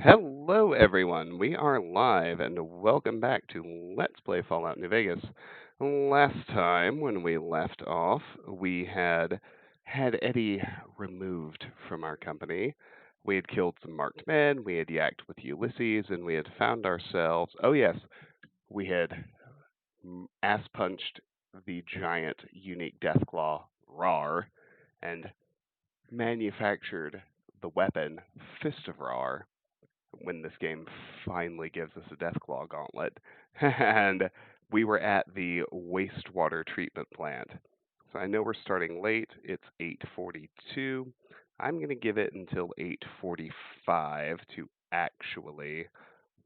Hello, everyone. We are live, and welcome back to Let's Play Fallout New Vegas. Last time, when we left off, we had Eddie removed from our company. We had killed some marked men, we had yacked with Ulysses, and we had found ourselves. Oh, yes, we had ass punched the giant, unique Deathclaw, Rar, and manufactured the weapon, Fist of Rar when this game finally gives us a Deathclaw gauntlet. And we were at the wastewater treatment plant. So I know we're starting late. It's 8:42. I'm going to give it until 8:45 to actually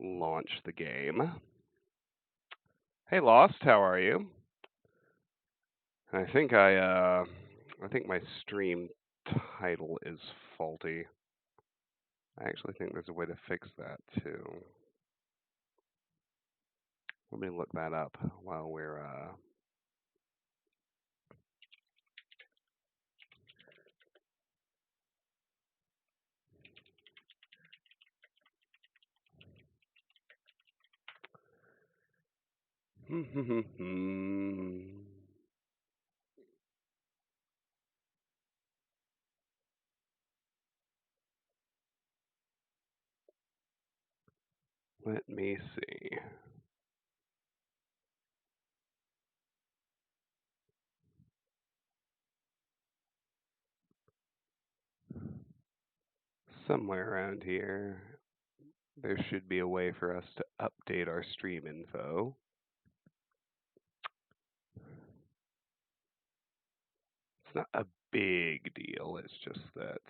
launch the game. Hey Lost, how are you? I think my stream title is faulty. I actually think there's a way to fix that too. Let me look that up while we're let me see. Somewhere around here, there should be a way for us to update our stream info. It's not a big deal, it's just that.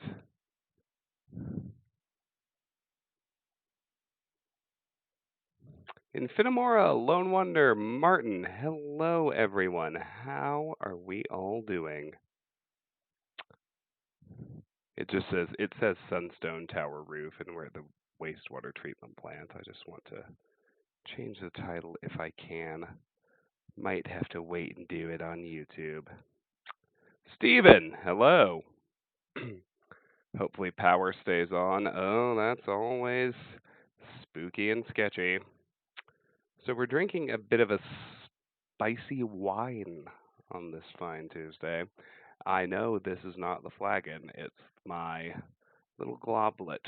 Infinimora, Lone Wonder, Martin, hello everyone. How are we all doing? It says Sunstone Tower Roof, and we're at the wastewater treatment plant. I just want to change the title if I can. Might have to wait and do it on YouTube. Steven, hello. Hopefully power stays on. Oh, that's always spooky and sketchy. So we're drinking a bit of a spicy wine on this fine Tuesday. I know this is not the flagon. It's my little goblet.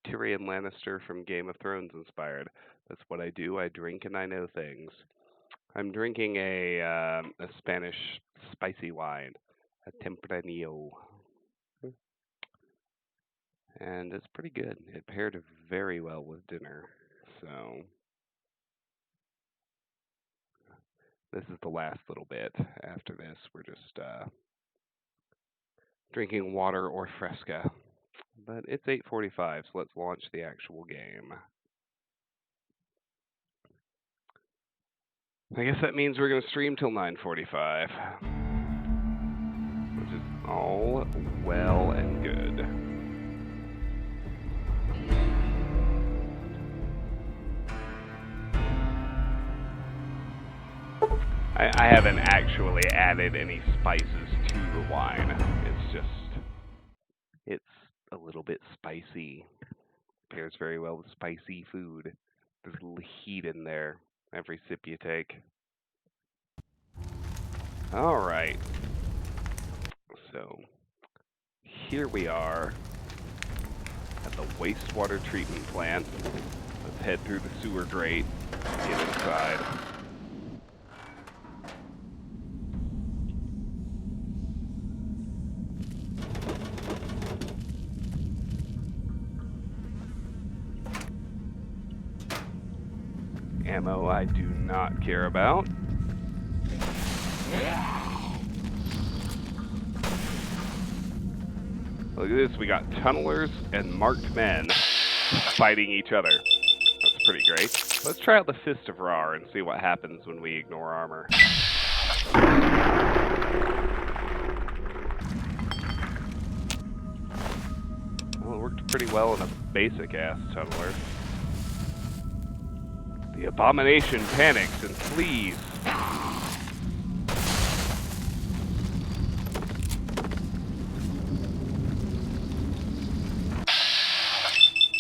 Tyrion Lannister from Game of Thrones inspired. That's what I do. I drink and I know things. I'm drinking a Spanish spicy wine, a Tempranillo, and it's pretty good. It paired very well with dinner. So this is the last little bit. After this, we're just drinking water or Fresca. But it's 8:45, so let's launch the actual game. I guess that means we're going to stream till 9:45, which is all well and good. I haven't actually added any spices to the wine. It's a little bit spicy. Pairs very well with spicy food. There's a little heat in there every sip you take. All right. So here we are at the wastewater treatment plant. Let's head through the sewer grate and get inside. Ammo I do not care about. Look at this, we got tunnelers and marked men fighting each other. That's pretty great. Let's try out the Fist of Rar and see what happens when we ignore armor. Well, it worked pretty well in a basic-ass tunneler. The abomination panics and flees.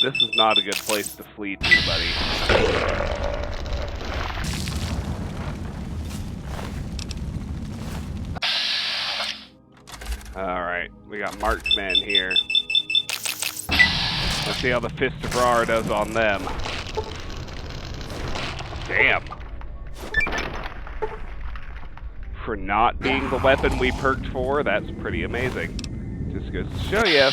This this is not a good place to flee to, buddy. Alright, we got marksmen here. Let's see how the Fist of Rar does on them. Damn. For not being the weapon we perked for, that's pretty amazing. Just goes to show you.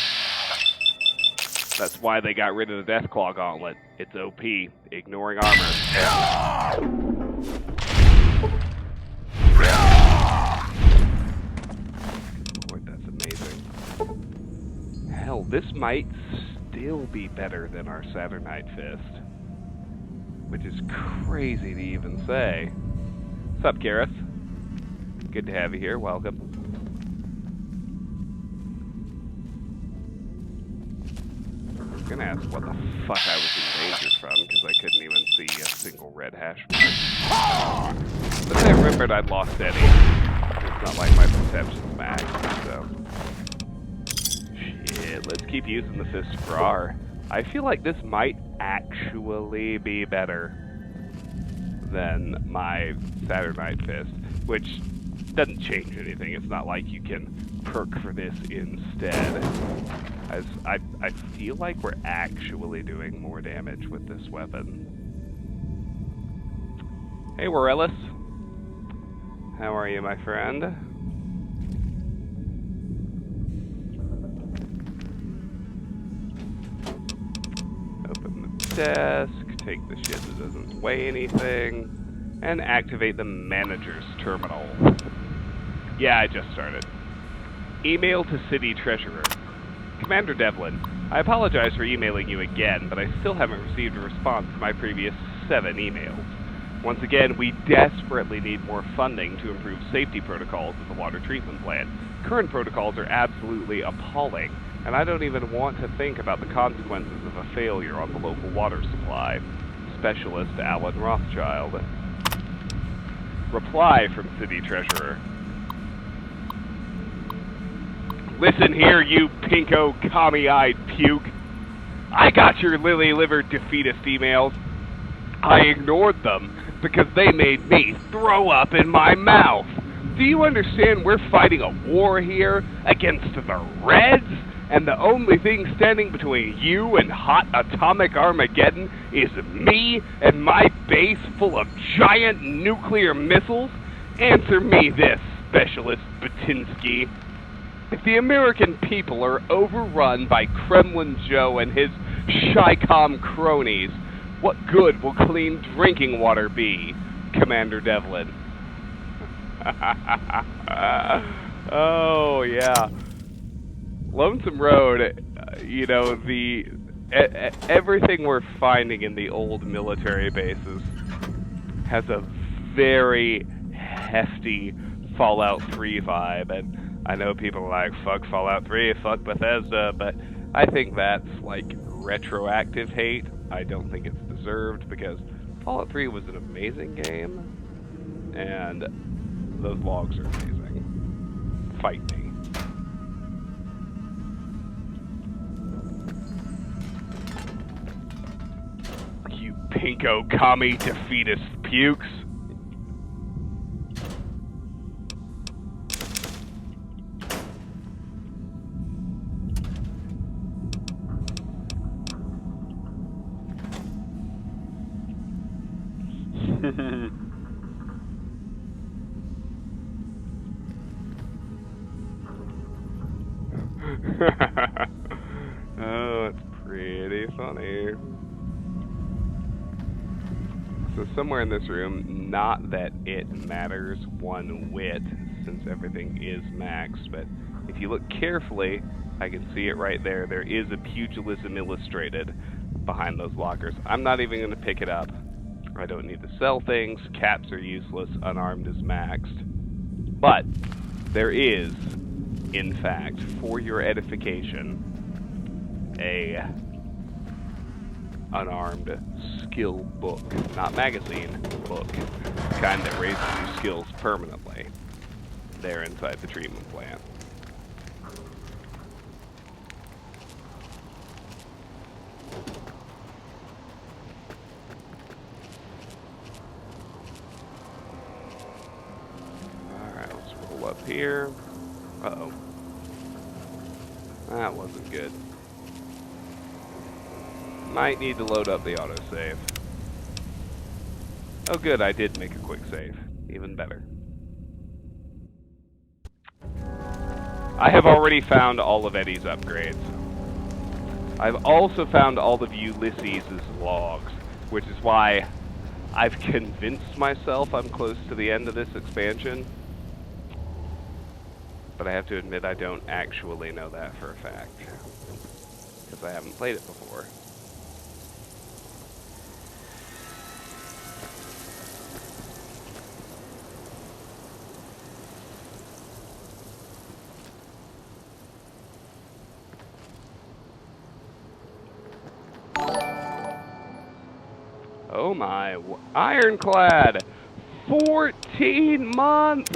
That's why they got rid of the Deathclaw Gauntlet. It's OP, ignoring armor. Lord, that's amazing. Hell, this might still be better than our Saturnite Fist. Which is crazy to even say. What's up, Gareth? Good to have you here. Welcome. I was gonna ask what the fuck I was in danger from, because I couldn't even see a single red hash mark. But then I remembered I'd lost Eddie. It's not like my perception's maxed, so... Shit, let's keep using the Fist of Rar. I feel like this might actually be better than my Saturnite Fist, which doesn't change anything. It's not like you can perk for this instead. As I feel like we're actually doing more damage with this weapon. Hey, Warellis. How are you, my friend? Open the desk, take the shit that doesn't weigh anything, and activate the manager's terminal. Yeah, I just started. Email to City Treasurer. Commander Devlin, I apologize for emailing you again, but I still haven't received a response to my previous 7 emails. Once again, we desperately need more funding to improve safety protocols at the water treatment plant. Current protocols are absolutely appalling, and I don't even want to think about the consequences of a failure on the local water supply. Specialist Alan Rothschild. Reply from City Treasurer. Listen here, you pinko, commie-eyed puke. I got your lily-livered defeatist emails. I ignored them because they made me throw up in my mouth. Do you understand we're fighting a war here against the Reds? And the only thing standing between you and hot atomic Armageddon is me and my base full of giant nuclear missiles? Answer me this, Specialist Batinsky. If the American people are overrun by Kremlin Joe and his Chi-Com cronies, what good will clean drinking water be, Commander Devlin? Oh, yeah. Lonesome Road, you know, everything we're finding in the old military bases has a very hefty Fallout 3 vibe, and I know people are like, fuck Fallout 3, fuck Bethesda, but I think that's like retroactive hate. I don't think it's deserved, because Fallout 3 was an amazing game, and those logs are amazing. Fight me. You pinko commie defeatist pukes. Oh, it's pretty funny. So somewhere in this room, not that it matters one whit, since everything is maxed, but if you look carefully, I can see it right there. There is a pugilism illustrated behind those lockers. I'm not even going to pick it up. I don't need to sell things. Caps are useless. Unarmed is maxed. But there is, in fact, for your edification, a unarmed skill book. Not magazine, book. The kind that raises your skills permanently. There inside the treatment plant. up here. Uh-oh. That wasn't good. Might need to load up the autosave. Oh good, I did make a quick save. Even better. I have already found all of Eddie's upgrades. I've also found all of Ulysses' logs, which is why I've convinced myself I'm close to the end of this expansion. But I have to admit I don't actually know that for a fact, because I haven't played it before. Oh my, ironclad! 14 months!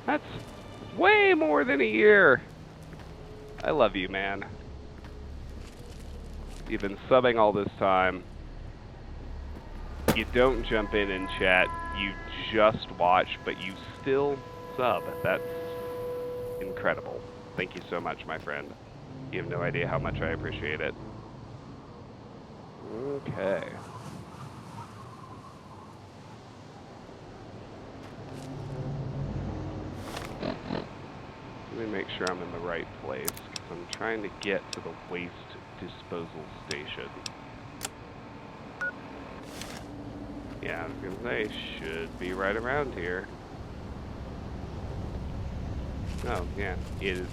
That's way more than a year. I love you, man. You've been subbing all this time. You don't jump in and chat. You just watch, but you still sub. That's incredible. Thank you so much, my friend. You have no idea how much I appreciate it. Okay. Let me make sure I'm in the right place, because I'm trying to get to the waste disposal station. Yeah, I was gonna say, should be right around here. Oh, yeah, it is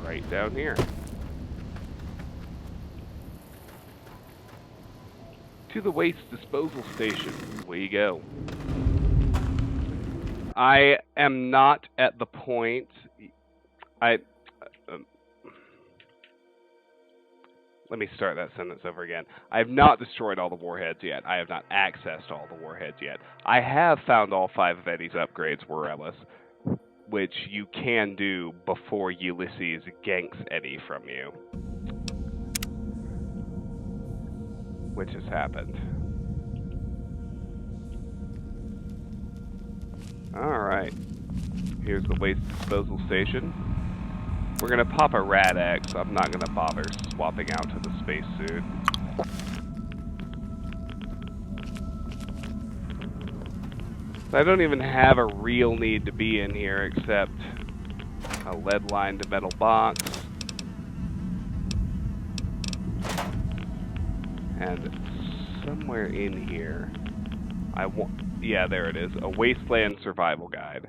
right down here. To the waste disposal station. We go. I am not at the point. Let me start that sentence over again. I have not destroyed all the warheads yet. I have not accessed all the warheads yet. I have found all 5 of Eddie's upgrades, Warellis, which you can do before Ulysses ganks Eddie from you. Which has happened. Alright. Here's the waste disposal station. We're gonna pop a Rad-X. I'm not gonna bother swapping out to the spacesuit. I don't even have a real need to be in here except a lead-lined metal box. And somewhere in here, yeah, there it is, a wasteland survival guide.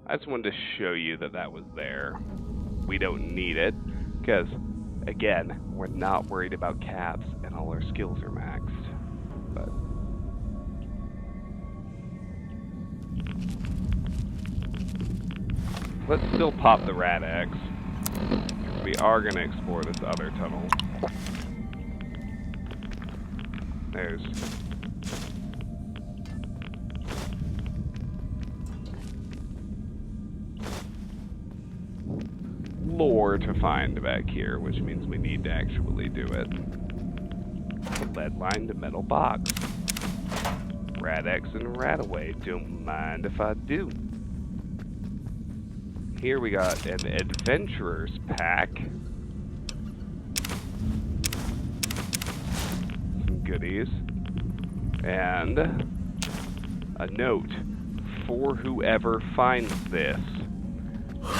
I just wanted to show you that that was there. We don't need it, because, again, we're not worried about caps, and all our skills are maxed. But let's still pop the Rad-X, because we are going to explore this other tunnel. There's lore to find back here, which means we need to actually do it. A lead-lined metal box. Rad-X and Radaway. Don't mind if I do. Here we got an adventurer's pack. Some goodies. And a note for whoever finds this.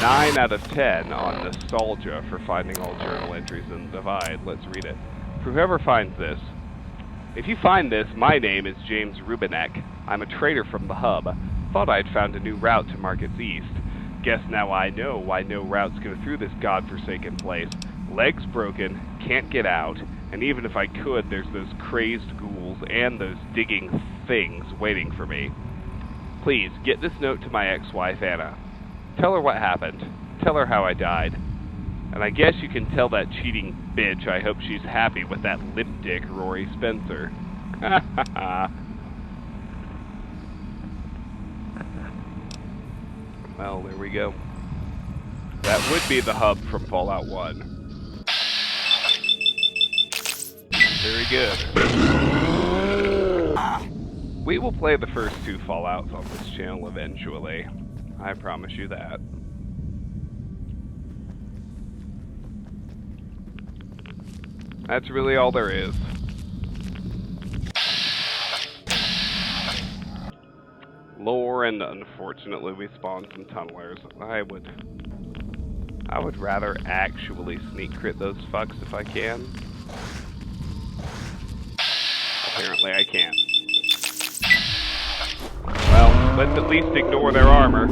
9 out of 10 on nostalgia for finding all journal entries in the Divide. Let's read it. For whoever finds this, if you find this, my name is James Rubinek. I'm a trader from the hub. Thought I'd found a new route to Market's East. Guess now I know why no routes go through this godforsaken place. Legs broken, can't get out, and even if I could, there's those crazed ghouls and those digging things waiting for me. Please, get this note to my ex-wife, Anna. Tell her what happened. Tell her how I died. And I guess you can tell that cheating bitch I hope she's happy with that lip dick Rory Spencer. Well, there we go. That would be the hub from Fallout 1. Very good. We will play the first 2 Fallouts on this channel eventually. I promise you that. That's really all there is. Lore, and unfortunately we spawned some tunnelers. I would rather actually sneak crit those fucks if I can. Apparently I can't. Well, let's at least ignore their armor.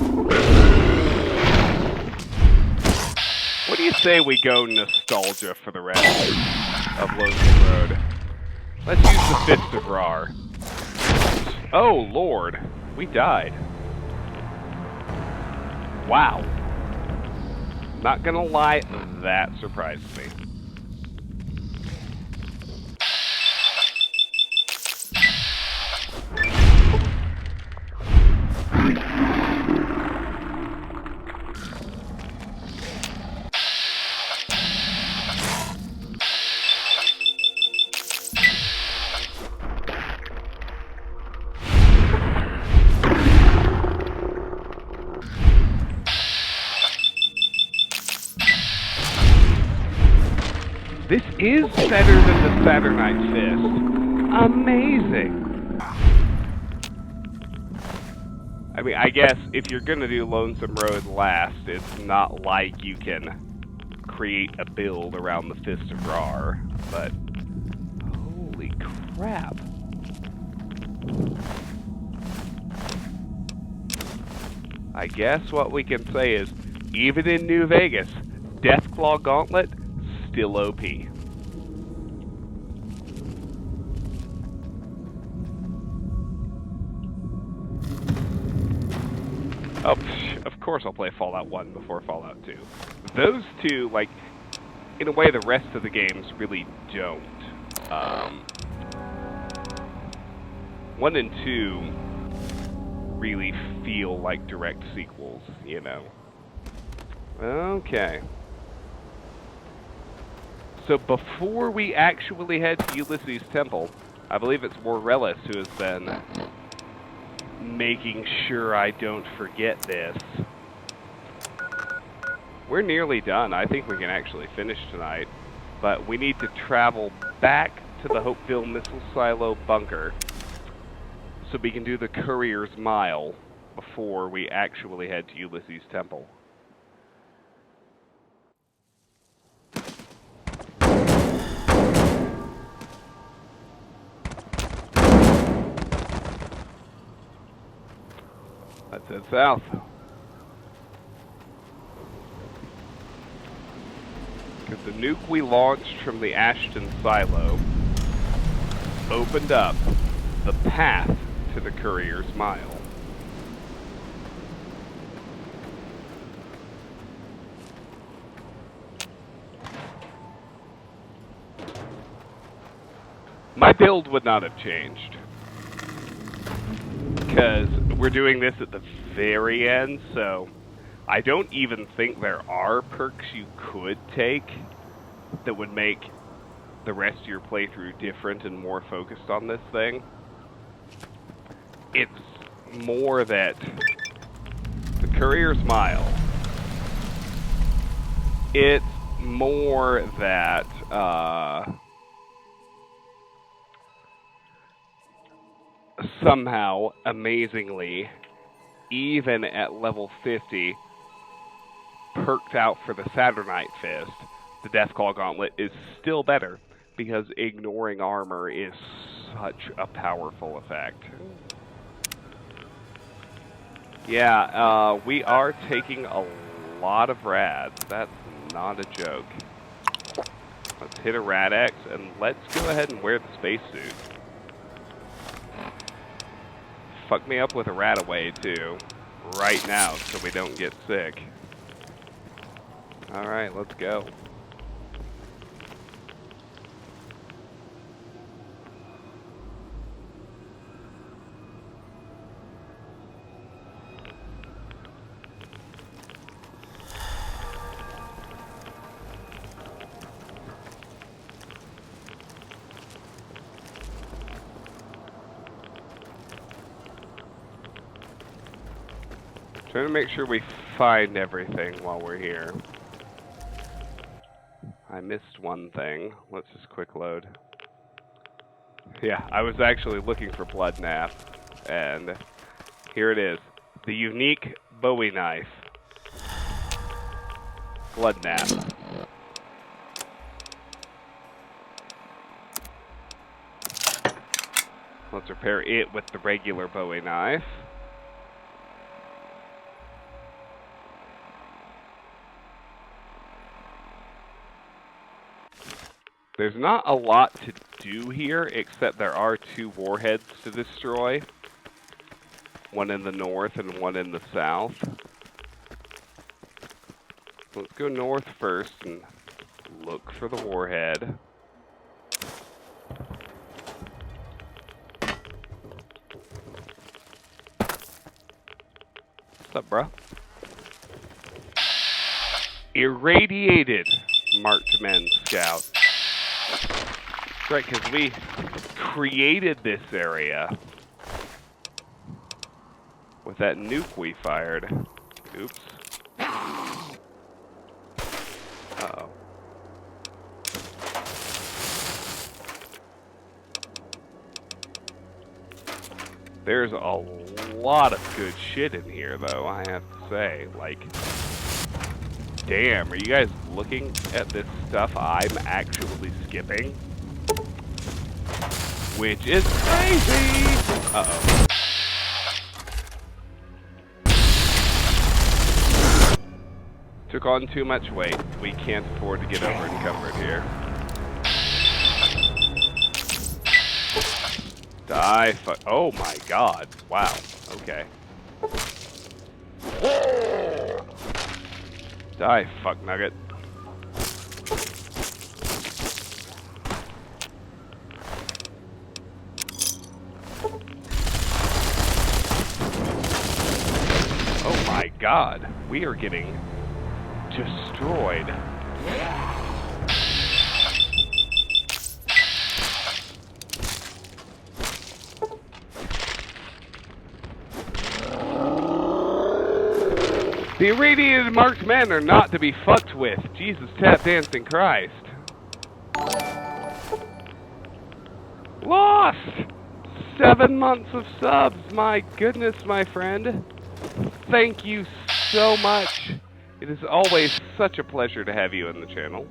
What do you say we go nostalgia for the rest of Lonesome Road? Let's use the Fist of Rar. Oh, Lord. We died. Wow. Not gonna lie, that surprised me. This is better than the Saturnite Fist. Amazing. I mean, I guess if you're gonna do Lonesome Road last, it's not like you can create a build around the Fist of Rar, but holy crap. I guess what we can say is, even in New Vegas, Deathclaw Gauntlet, still OP. Oh, of course I'll play Fallout 1 before Fallout 2. Those two, like, in a way the rest of the games really don't. 1 and 2 really feel like direct sequels, you know. Okay. So before we actually head to Ulysses' temple, I believe it's Morellis who has been making sure I don't forget this. We're nearly done. I think we can actually finish tonight. But we need to travel back to the Hopeville Missile Silo bunker so we can do the Courier's Mile before we actually head to Ulysses' temple. Let's head south. Because the nuke we launched from the Ashton silo opened up the path to the Courier's Mile. My build would not have changed. Because we're doing this at the very end, so I don't even think there are perks you could take that would make the rest of your playthrough different and more focused on this thing. It's more that the Courier's Mile, it's more that somehow, amazingly, even at level 50, perked out for the Saturnite Fist, the Deathclaw Gauntlet is still better, because ignoring armor is such a powerful effect. Yeah, we are taking a lot of rads. That's not a joke. Let's hit a Rad-X, and let's go ahead and wear the spacesuit. Fuck me up with a Radaway, too. Right now, so we don't get sick. Alright, let's go. Trying to make sure we find everything while we're here. I missed one thing. Let's just quick load. Yeah, I was actually looking for blood nap, and here it is. The unique Bowie knife. Blood nap. Let's repair it with the regular Bowie knife. There's not a lot to do here, except there are 2 warheads to destroy. One in the north and one in the south. Let's go north first and look for the warhead. What's up, bro? Irradiated marked men scout. That's right, because we created this area with that nuke we fired. Oops. Uh-oh. There's a lot of good shit in here, though, I have to say. Like, damn, are you guys looking at this stuff I'm actually skipping? Which is crazy! Uh-oh. Took on too much weight. We can't afford to get over encumbered here. Die fuck. Oh my god. Wow. Okay. Die fuck nugget. Oh my god. We are getting destroyed. The irradiated marked men are not to be fucked with. Jesus tap dancing Christ. Lost! 7 months of subs. My goodness, my friend. Thank you so much. It is always such a pleasure to have you in the channel.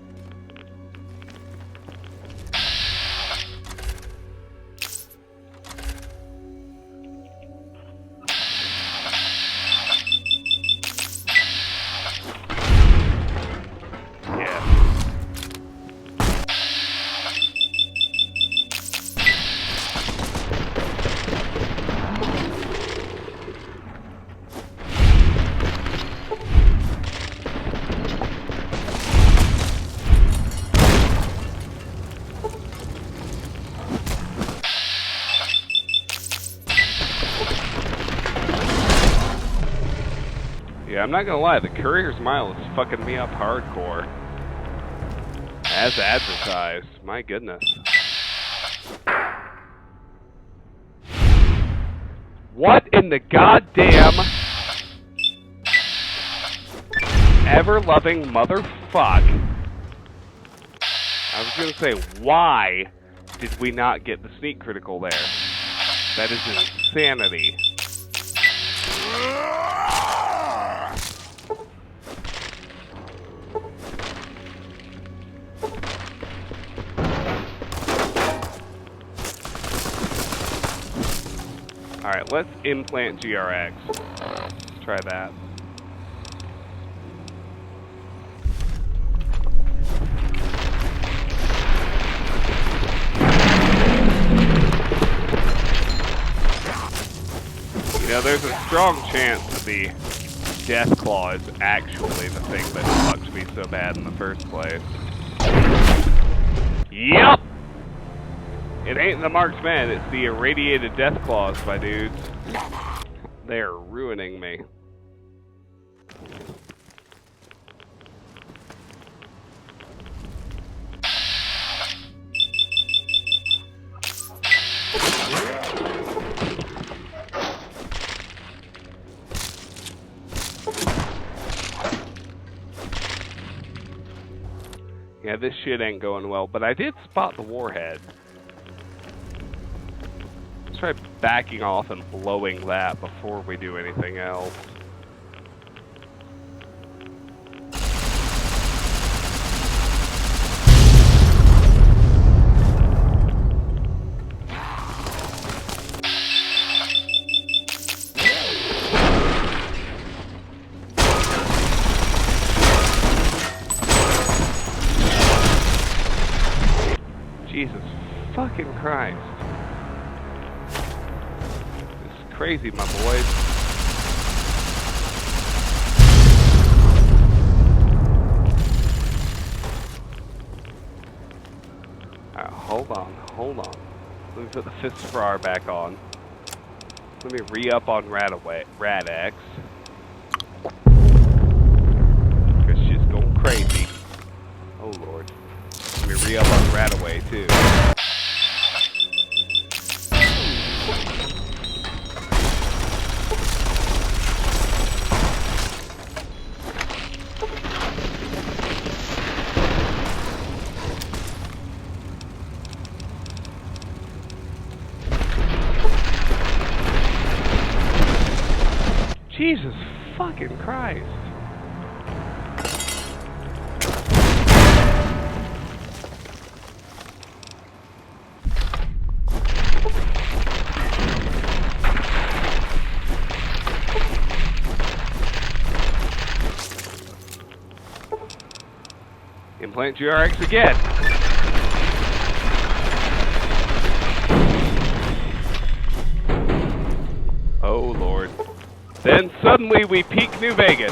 Yeah, I'm not gonna lie, the courier's mile is fucking me up hardcore. As advertised, my goodness. What in the goddamn ever-loving motherfuck? I was gonna say, why did we not get the sneak critical there? That is insanity. Alright, let's implant GRX. Let's try that. You know, there's a strong chance that the Death Claw is actually the thing that fucked me so bad in the first place. Yep! It ain't the marked men, it's the irradiated Death Claws, my dudes. They're ruining me. Yeah, this shit ain't going well, but I did spot the warhead. Let's try backing off and blowing that before we do anything else. Jesus fucking Christ. This is crazy, my boys. Alright, hold on. Let me put the fist sprar back on. Let me re-up on Rad-X. Cause she's going crazy. Oh lord. Let me re-up on Radaway too. Jesus fucking Christ. Implant GRX again. Oh lord. Then suddenly we peak New Vegas.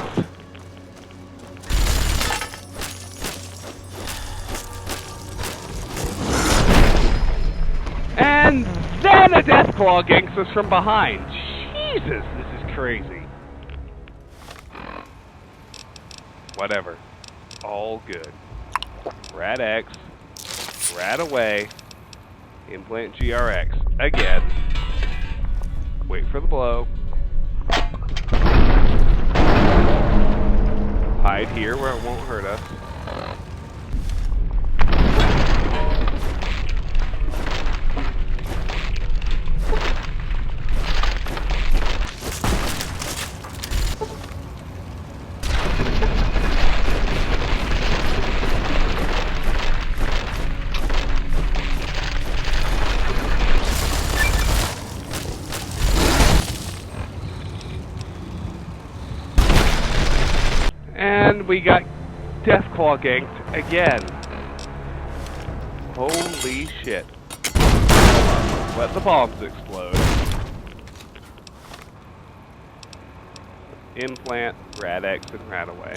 And then a Deathclaw ganks us from behind. Jesus, this is crazy. Whatever. All good. Rad-X. Rad-Away. Implant GRX. Again. Wait for the blow. Hide here where it won't hurt us. And we got Deathclaw ganked again. Holy shit. Let the bombs explode. Implant, Rad-X, and Rad-Away.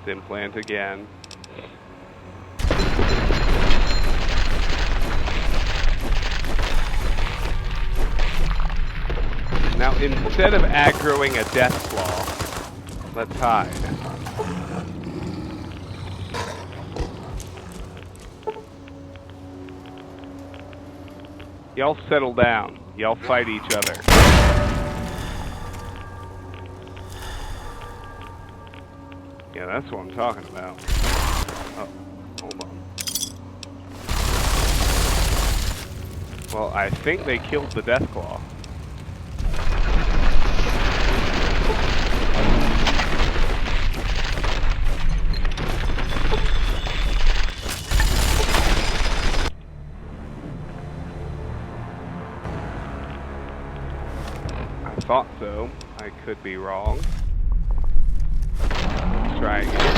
Implant again. Now, instead of aggroing a Deathclaw, let's hide. Y'all settle down. Y'all fight each other. Yeah, that's what I'm talking about. Oh, hold on. Well, I think they killed the Deathclaw. I thought so. I could be wrong. Try again.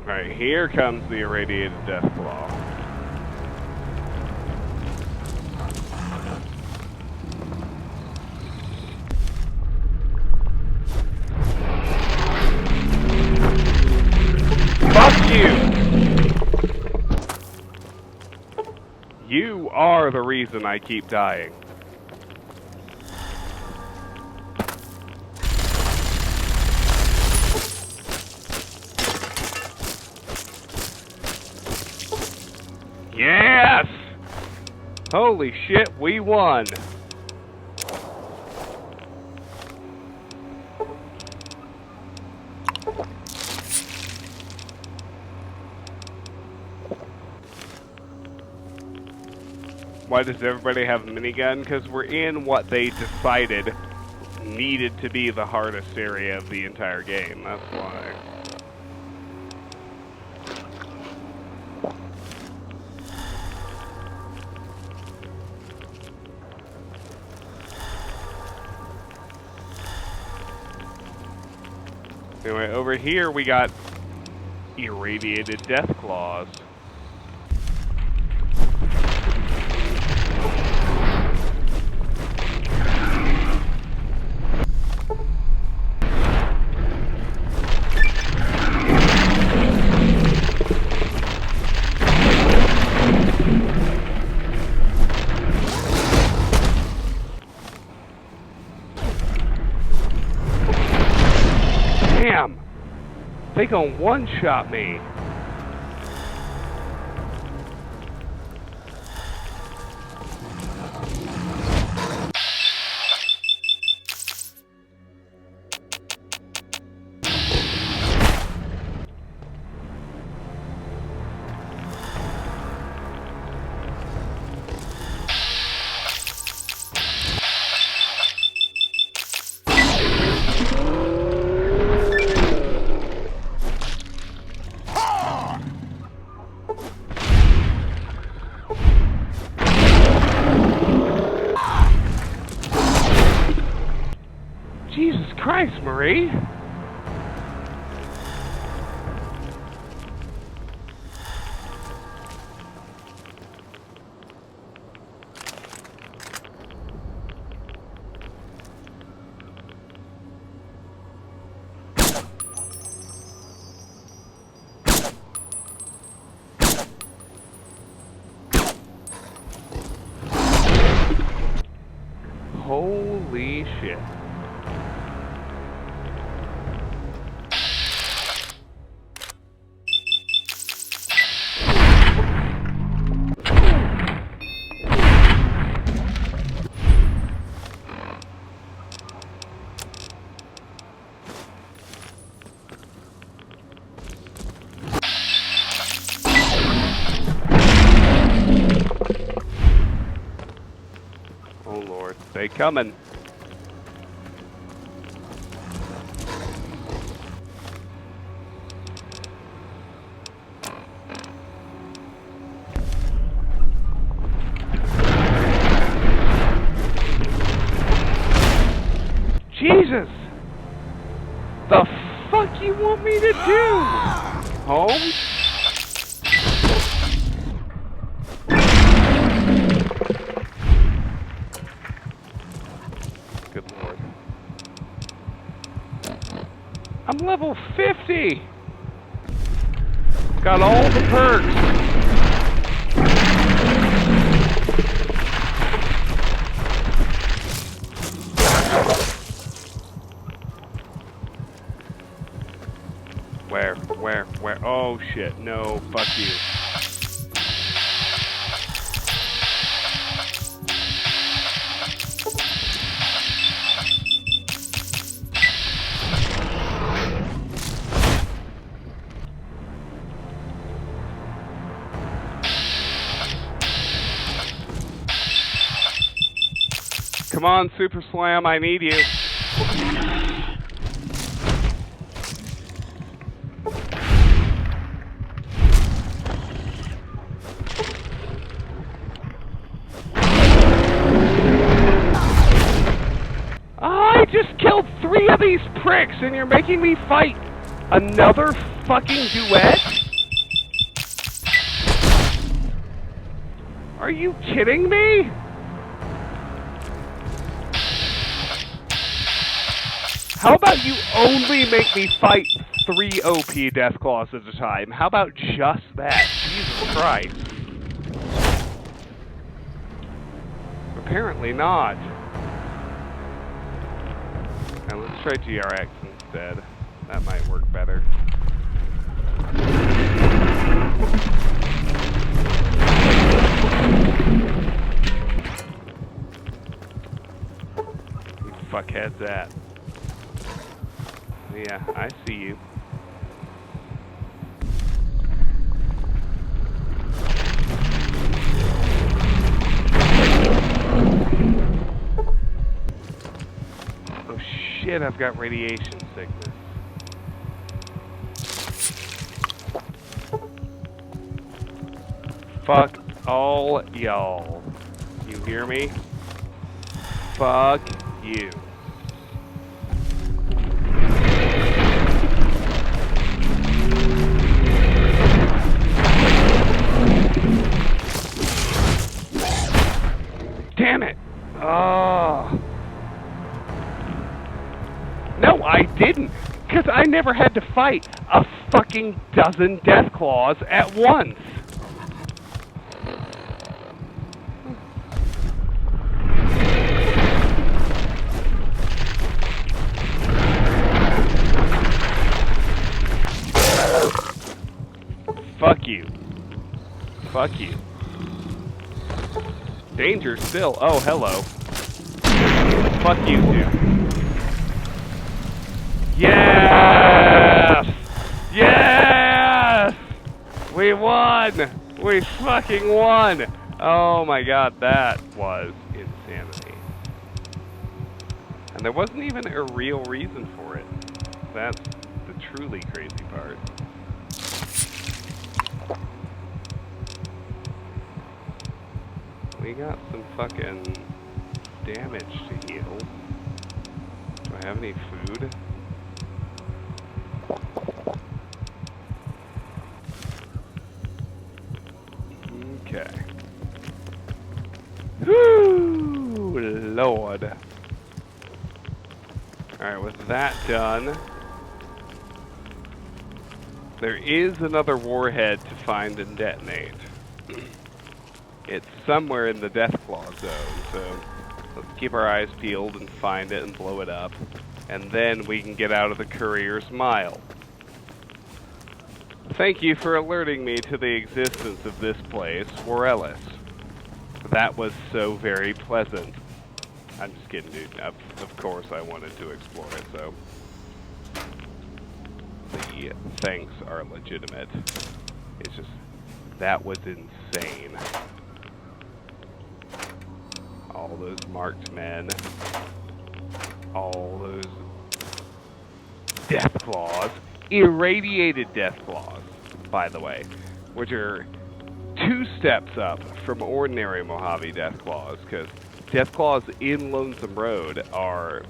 Alright, here comes the irradiated Deathclaw. You are the reason I keep dying. Yes! Holy shit, we won! Why does everybody have a minigun? Because we're in what they decided needed to be the hardest area of the entire game. That's why. Anyway, over here we got irradiated death claws. Damn! They gonna one-shot me. Jesus Christ, Marie! Holy shit. Oh Lord, they coming. Jesus! The fuck you want me to do? Home? Good Lord. I'm level 50! Got all the perks! Where? Oh shit, no, fuck you. Come on, Super Slam, I need you. I just killed 3 of these pricks and you're making me fight another fucking duet? Are you kidding me? How about you only make me fight 3 OP Deathclaws at a time? How about just that? Jesus Christ. Apparently not. Now let's try GRX instead. That might work better. Who the fuckhead's that? Yeah, I see you. Oh shit, I've got radiation sickness. Fuck all y'all. You hear me? Fuck you. Damn it! Oh. No, I didn't. Because I never had to fight a fucking dozen Deathclaws at once. Fuck you. Fuck you. Danger still. Oh, hello. Fuck you, too. Yes! Yes! We won! We fucking won! Oh my god, that was insanity. And there wasn't even a real reason for it. That's the truly crazy part. We got some fucking damage to heal. Do I have any food? Okay. Whoo, Lord. Alright, with that done, there is another warhead to find and detonate. It's somewhere in the Deathclaw zone, so let's keep our eyes peeled and find it and blow it up. And then we can get out of the Courier's Mile. Thank you for alerting me to the existence of this place, Ulysses. That was so very pleasant. I'm just kidding, dude. Of course I wanted to explore it, so the thanks are legitimate. It's just, that was insane. All those marked men, all those Deathclaws, irradiated Deathclaws, by the way, which are 2 steps up from ordinary Mojave Deathclaws, because Deathclaws in Lonesome Road are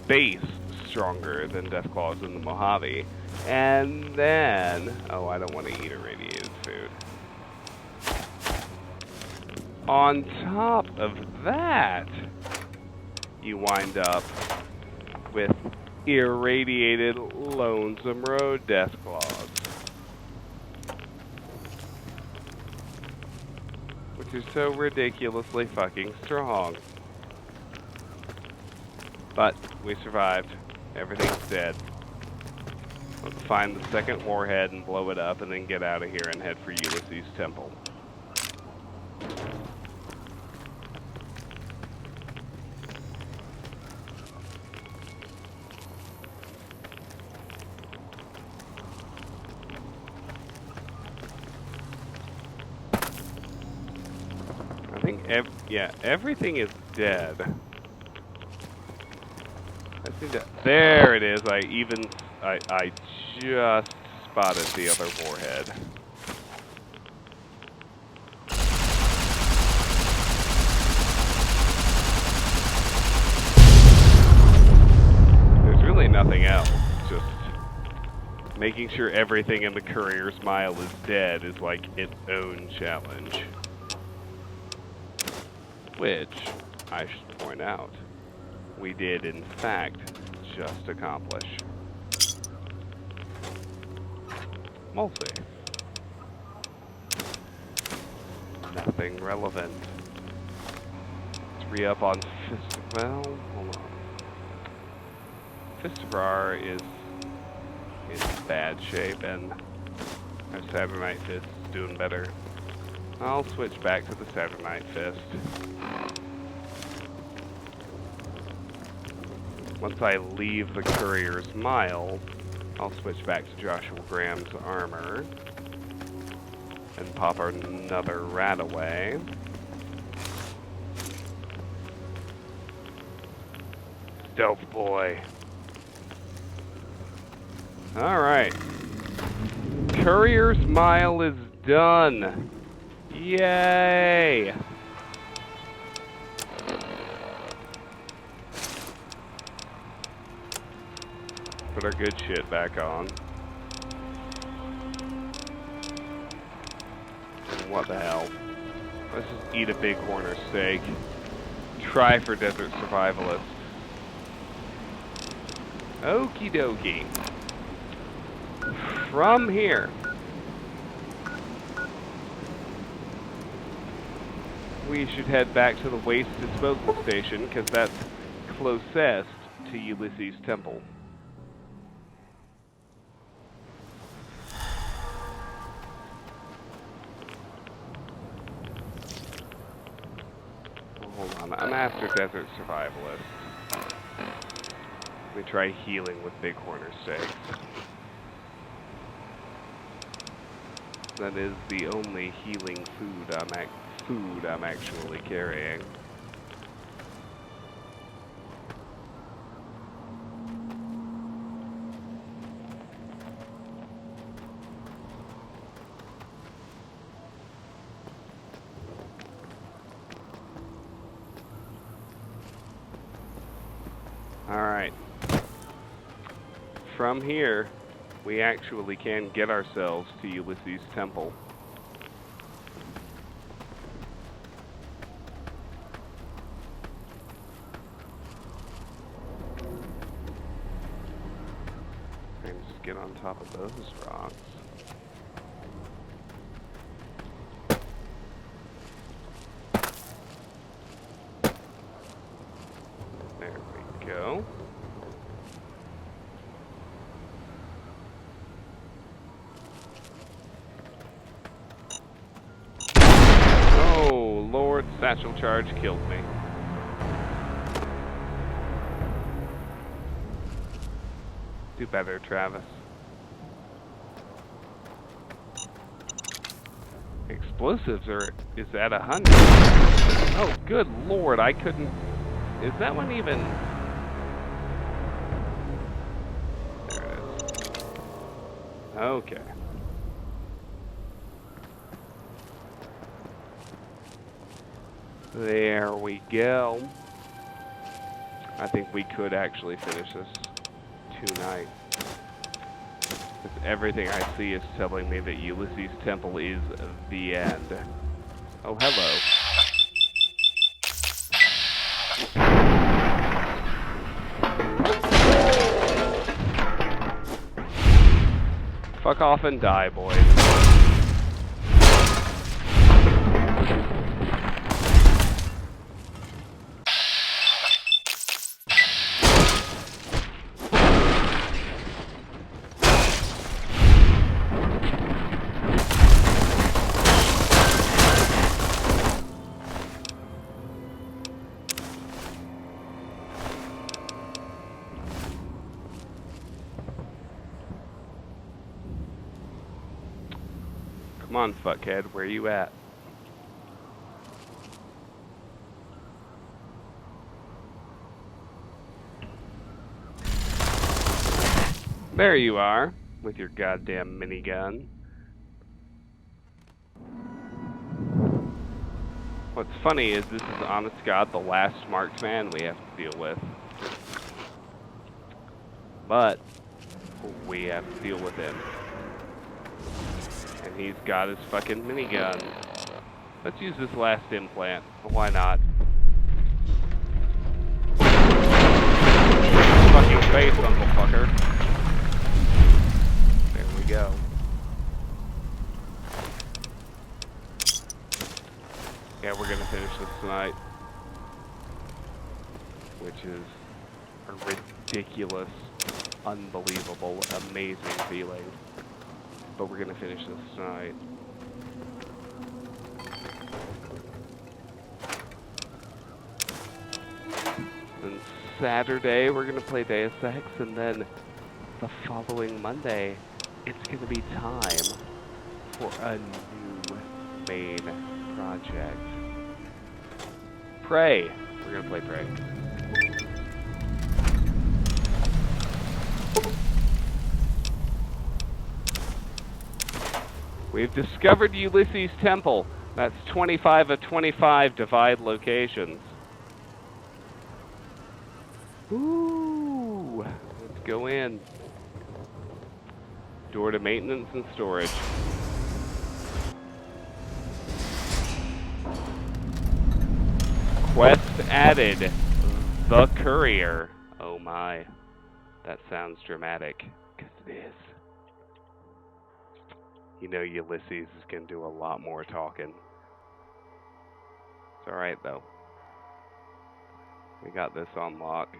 base stronger than Deathclaws in the Mojave. And then, oh, I don't want to eat irradiated food. On top of that, you wind up with irradiated Lonesome Road Deathclaws, which is so ridiculously fucking strong. But we survived. Everything's dead. Let's find the second warhead and blow it up and then get out of here and head for Ulysses' temple. I think, yeah, everything is dead. I think that, there it is. I just spotted the other warhead. There's really nothing else. Just making sure everything in the Courier's Mile is dead is like its own challenge. Which, I should point out, we did in fact just accomplish. We'll see. Nothing relevant. It's re-up on Fist. Well, hold on. Fistibrar is in bad shape, and our Saturnite Fist is doing better. I'll switch back to the Saturnite Fist. Once I leave the Courier's Mile, I'll switch back to Joshua Graham's armor and pop another rat away. Stealth boy. Alright. Courier's Mile is done. Yay! Put our good shit back on. What the hell? Let's just eat a bighorn or steak. Try for Desert Survivalist. Okie dokie. From here, we should head back to the waste disposal station, because that's closest to Ulysses' temple. Hold on, I'm after Desert Survivalist. Let me try healing with bighorn or steaks. That is the only healing food I'm actually carrying. Alright. From here, we actually can get ourselves to Ulysses' temple. And just get on top of those rocks. There we go. Lord, satchel charge killed me. Do better, Travis. Explosives is at 100. Oh, good Lord, I couldn't. Is that one even? There it is. Okay. There we go. I think we could actually finish this tonight. Because everything I see is telling me that Ulysses' temple is the end. Oh, hello. Fuck off and die, boys. Come on, fuckhead, where you at? There you are, with your goddamn minigun. What's funny is this is, honest to God, the last marksman we have to deal with. But we have to deal with him. And he's got his fucking minigun. Let's use this last implant. Why not? Fucking face, Uncle Fucker. There we go. Yeah, we're gonna finish this tonight. which is a ridiculous, unbelievable, amazing feeling. But we're going to finish this tonight. And Saturday, we're going to play Deus Ex, and then the following Monday, it's going to be time for a new main project. Prey. We're going to play Prey. We've discovered Ulysses Temple. That's 25 of 25 divide locations. Ooh, let's go in. Door to maintenance and storage. Quest added. The Courier. Oh my. That sounds dramatic. 'Cause it is. You know Ulysses is going to do a lot more talking. It's alright though. We got this on lock.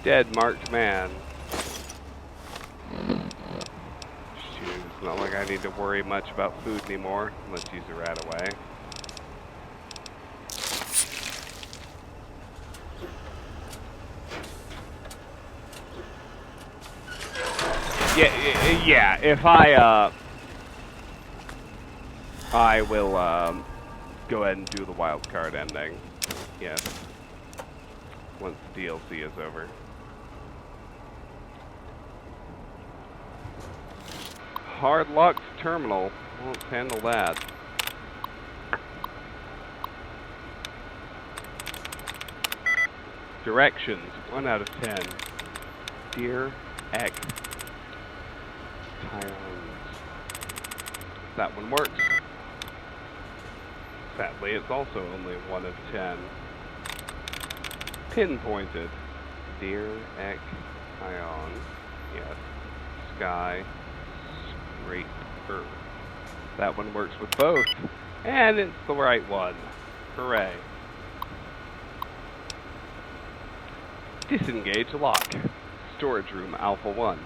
Dead marked man. Shoot, it's not like I need to worry much about food anymore. Let's use the rat away. Yeah, if I will go ahead and do the wild card ending. Yes. Once the DLC is over. Hard Luck's terminal. Won't handle that. Directions. 1 out of 10. Dear X. Tyrants. That one works. Sadly, it's also only 1 of 10. Pinpointed. Dear X. Ion. Yes. Sky. Scraper. That one works with both. And it's the right one. Hooray. Disengage lock. Storage room Alpha 1.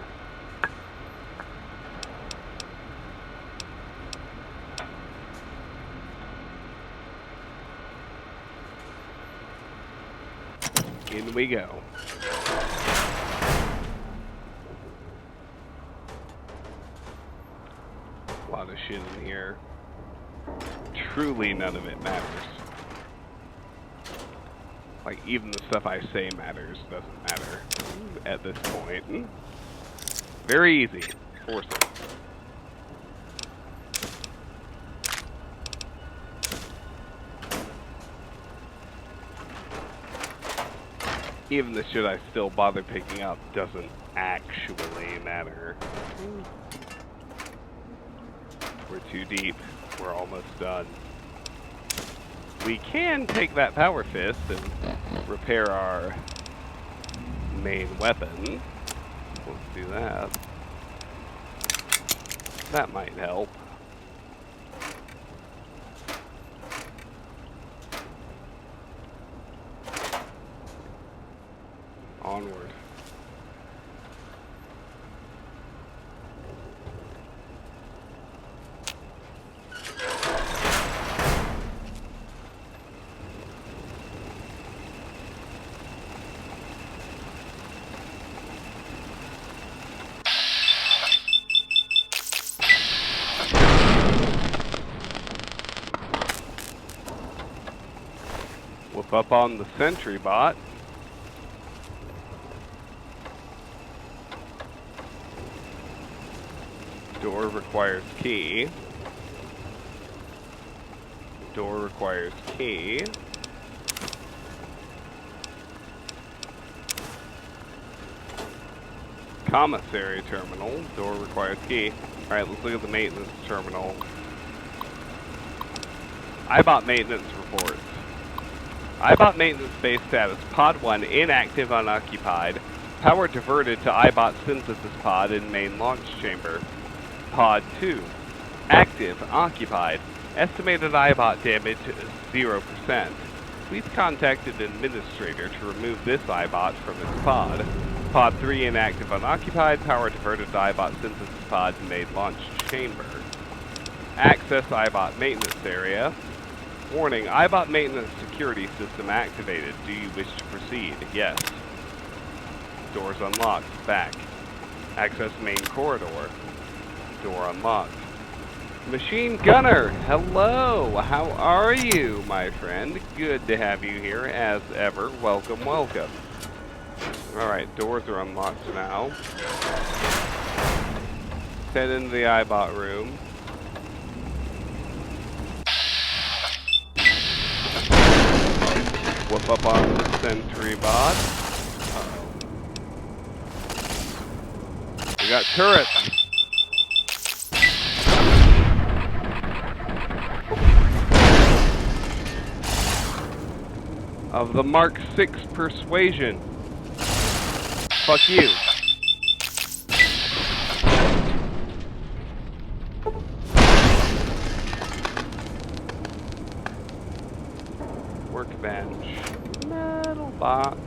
In we go. A lot of shit in here. Truly none of it matters. Like, even the stuff I say matters doesn't matter at this point. Very easy. Force it. Even the shit I still bother picking up doesn't actually matter. We're too deep. We're almost done. We can take that power fist and repair our main weapon. Let's do that. That might help. Onward. Whoop up on the sentry bot. Door requires key. Door requires key. Commissary terminal. Door requires key. Alright, let's look at the maintenance terminal. iBot maintenance reports. iBot maintenance base status. Pod 1 inactive unoccupied. Power diverted to iBot synthesis pod in main launch chamber. Pod 2 active occupied. Estimated iBot damage 0%. Please contact an administrator to remove this iBot from its pod. Pod 3 inactive unoccupied. Power diverted to iBot synthesis pod in main launch chamber. Access iBot maintenance area. Warning, iBot maintenance security system activated. Do you wish to proceed? Yes. Doors unlocked. Back. Access main corridor. Door unlocked. Machine Gunner, hello! How are you, my friend? Good to have you here, as ever. Welcome, welcome. Alright, doors are unlocked now. Head into the iBot room. Whoop up on the sentry bot. Uh-oh. We got turrets. Of the Mark 6 Persuasion. Fuck you. Workbench. Metal box.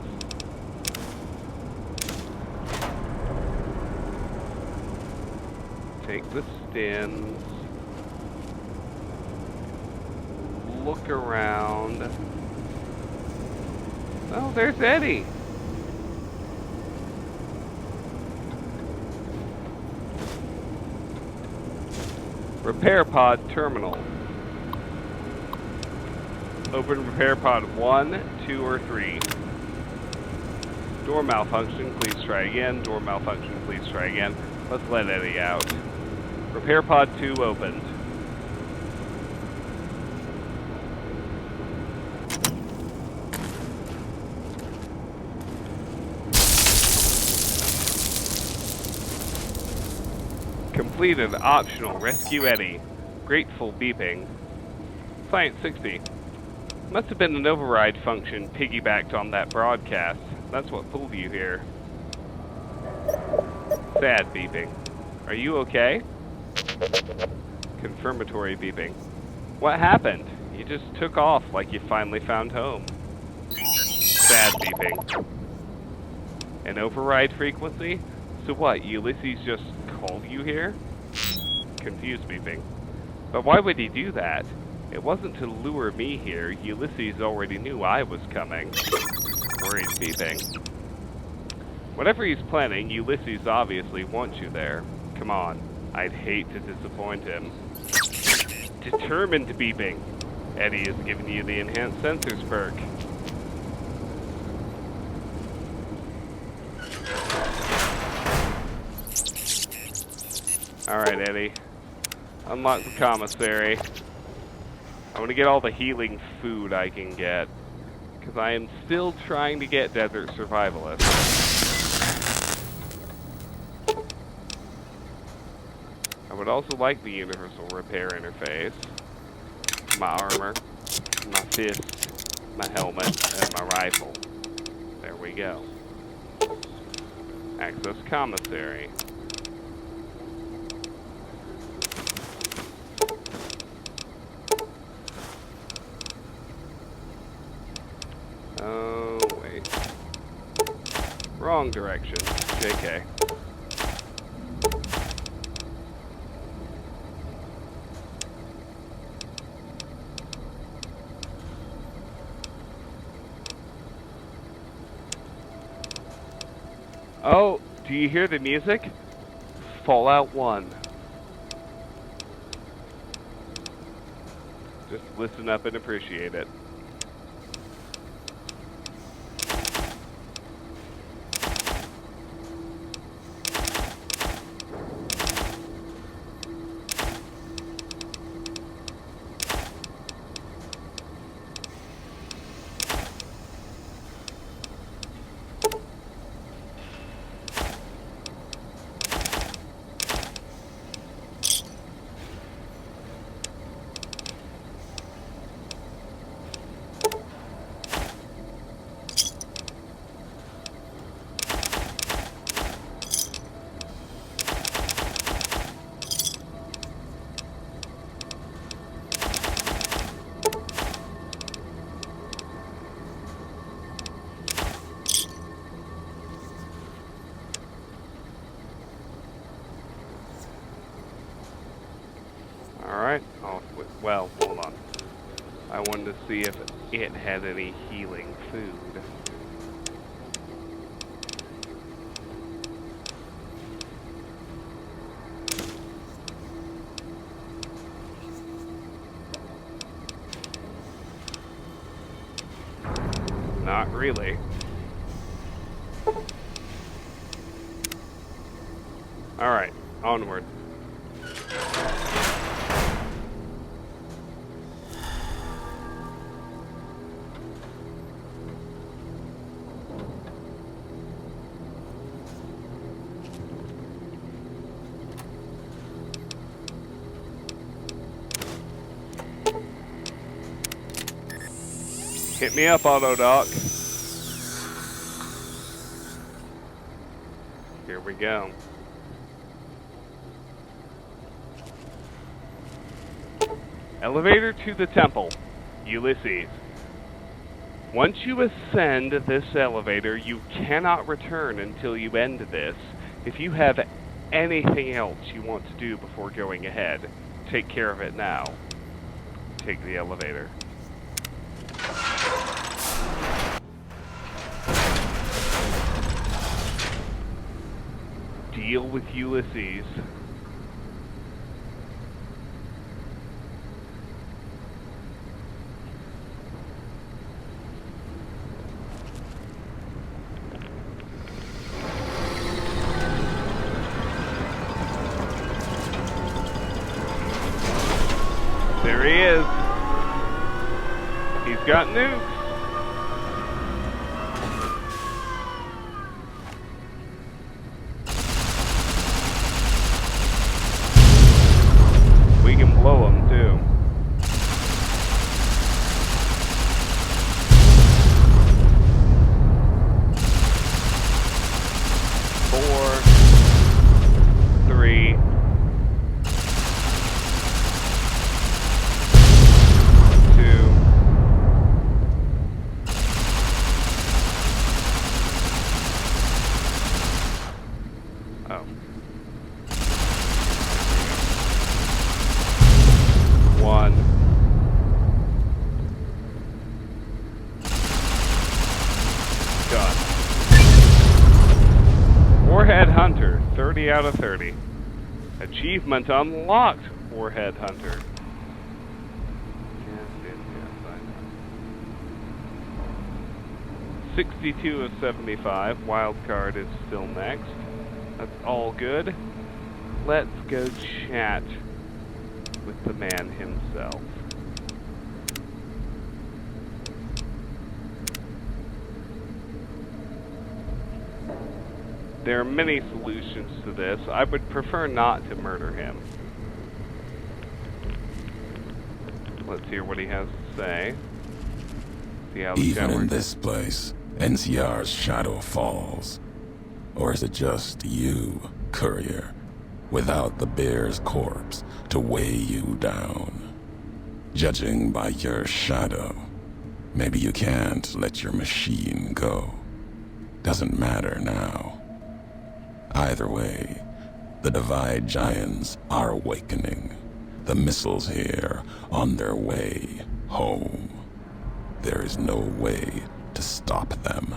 Take the stins. Look around. Oh, there's Eddie. Repair pod terminal. Open repair pod 1, 2, or 3. Door malfunction, please try again. Door malfunction, please try again. Let's let Eddie out. Repair pod 2 opened. Completed optional rescue Eddie. Grateful beeping. Science 60. Must have been an override function piggybacked on that broadcast. That's what pulled you here. Sad beeping. Are you okay? Confirmatory beeping. What happened? You just took off like you finally found home. Sad beeping. An override frequency? So what, Ulysses just called you here? Confused beeping. But why would he do that? It wasn't to lure me here. Ulysses already knew I was coming. Worried beeping. Whatever he's planning, Ulysses obviously wants you there. Come on. I'd hate to disappoint him. Determined beeping. Eddie is giving you the enhanced sensors perk. Alright, Eddie. Unlock the commissary. I want to get all the healing food I can get. Because I am still trying to get Desert Survivalist. I would also like the Universal Repair Interface. My armor, my fist, my helmet, and my rifle. There we go. Access commissary. Oh, wait. Wrong direction. JK. Oh, do you hear the music? Fallout 1. Just listen up and appreciate it. see if it had any healing food. Not really. Alright, onward. Hit me up, Autodoc. Here we go. Elevator to the temple. Ulysses. Once you ascend this elevator, you cannot return until you end this. If you have anything else you want to do before going ahead, take care of it now. Take the elevator. Deal with Ulysses. There he is. He's got nukes. We can blow him too. Four, three, two, oh. One. Done. Warhead Hunter, 30 out of 30. Achievement unlocked, Warhead Hunter. Yes, I know. 62 of 75. Wildcard is still next. That's all good. Let's go chat with the man himself. There are many solutions to this. I would prefer not to murder him. Let's hear what he has to say. See how the Even in this place, NCR's shadow falls. Or is it just you, courier, without the bear's corpse to weigh you down? Judging by your shadow, maybe you can't let your machine go. Doesn't matter now. Either way, the Divide Giants are awakening. The missiles here on their way home. There is no way to stop them.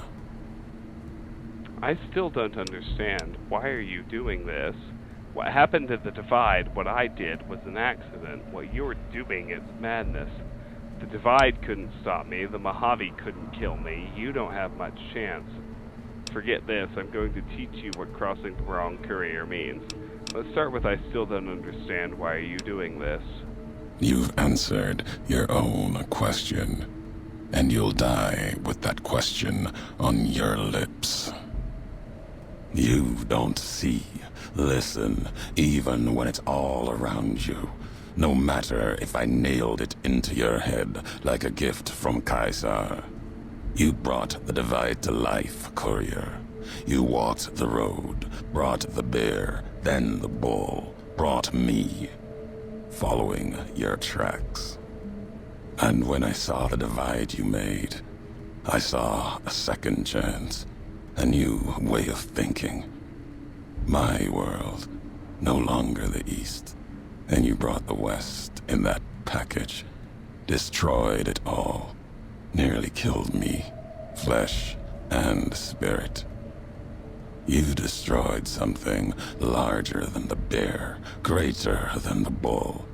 I still don't understand. Why are you doing this? What happened at the Divide, what I did, was an accident. What you're doing is madness. The Divide couldn't stop me. The Mojave couldn't kill me. You don't have much chance. Forget this. I'm going to teach you what crossing the wrong courier means. Let's start with I still don't understand. Why are you doing this? You've answered your own question. And you'll die with that question on your lips. You don't see, listen, even when it's all around you. No matter if I nailed it into your head like a gift from Caesar. You brought the Divide to life, courier. You walked the road, brought the bear, then the bull, brought me, following your tracks. And when I saw the divide you made, I saw a second chance, a new way of thinking. My world, no longer the East, and you brought the West in that package. destroyed it all, nearly killed me, flesh and spirit. You destroyed something larger than the bear, greater than the bull.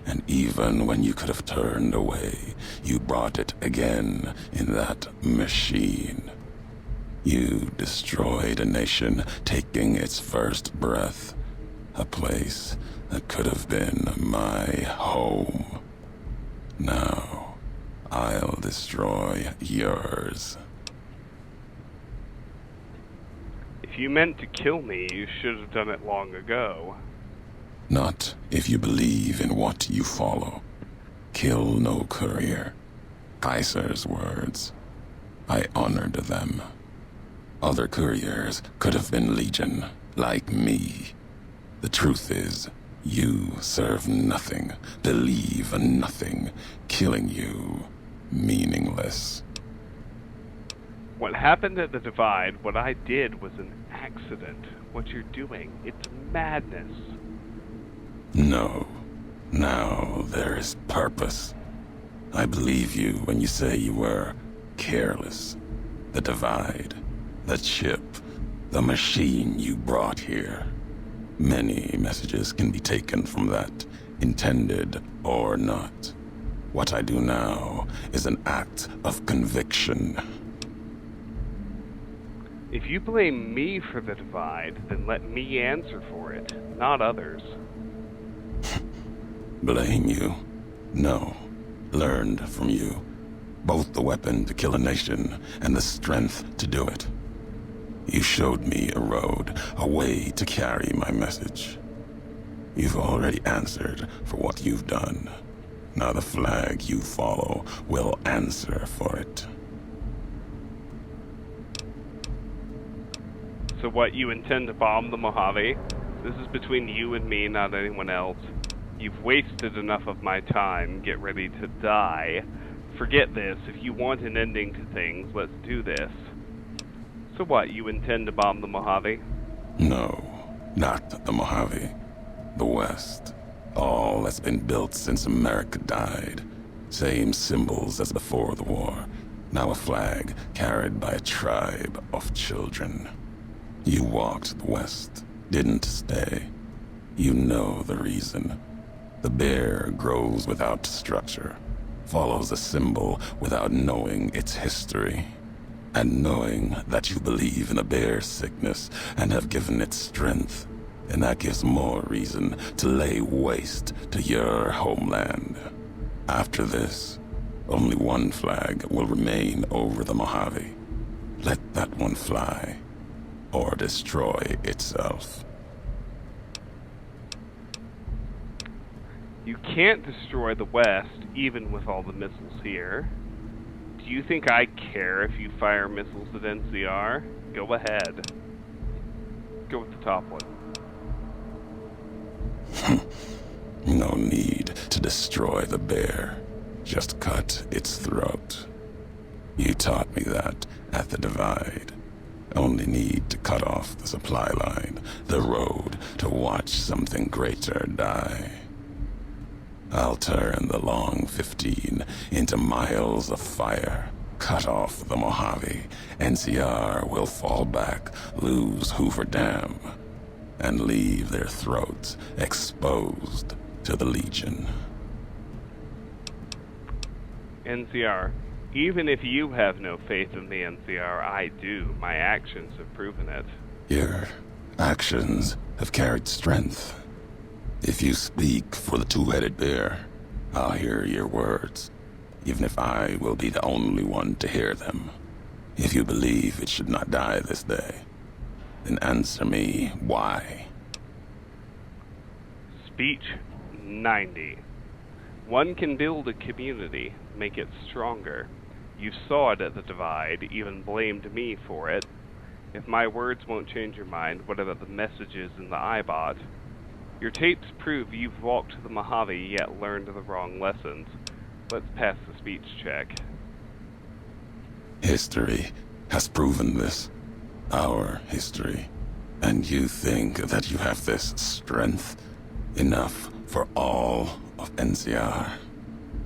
And even when you could have turned away, you brought it again in that machine. You destroyed a nation taking its first breath, a place that could have been my home. Now, I'll destroy yours. If you meant to kill me, you should have done it long ago. Not if you believe in what you follow. Kill no courier. Kaiser's words. I honored them. Other couriers could have been legion, like me. The truth is, you serve nothing, believe nothing, killing you, meaningless. What happened at the Divide, what I did was an accident. What you're doing, it's madness. No. Now there is purpose. I believe you when you say you were careless. The Divide, the chip, the machine you brought here. Many messages can be taken from that, intended or not. What I do now is an act of conviction. If you blame me for the Divide, then let me answer for it, not others. Blame you? No. Learned from you. Both the weapon to kill a nation and the strength to do it. You showed me a road, a way to carry my message. You've already answered for what you've done. Now the flag you follow will answer for it. So what, you intend to bomb the Mojave? This is between you and me, not anyone else. You've wasted enough of my time. Get ready to die. Forget this. If you want an ending to things, let's do this. So what, you intend to bomb the Mojave? No, not the Mojave. The West. All that's been built since America died. Same symbols as before the war. Now a flag carried by a tribe of children. You walked the West, didn't stay. You know the reason. The bear grows without structure, follows a symbol without knowing its history. And knowing that you believe in a bear's sickness and have given it strength, and that gives more reason to lay waste to your homeland. After this, only one flag will remain over the Mojave. Let that one fly, or destroy itself. You can't destroy the West, even with all the missiles here. Do you think I care if you fire missiles at NCR? Go ahead. Go with the top one. No need to destroy the bear. Just cut its throat. You taught me that at the Divide. Only need to cut off the supply line, the road to watch something greater die. I'll turn the long 15 into miles of fire. Cut off the Mojave. NCR will fall back, lose Hoover Dam, and leave their throats exposed to the Legion. NCR. Even if you have no faith in the NCR, I do. My actions have proven it. Your actions have carried strength. If you speak for the two-headed bear, I'll hear your words, even if I will be the only one to hear them. If you believe it should not die this day, then answer me why. Speech 90. One can build a community, make it stronger. You saw it at the Divide, even blamed me for it. If my words won't change your mind, what about the messages in the iBot? Your tapes prove you've walked the Mojave yet learned the wrong lessons. Let's pass the speech check. History has proven this. Our history. And you think that you have this strength? Enough for all of NCR?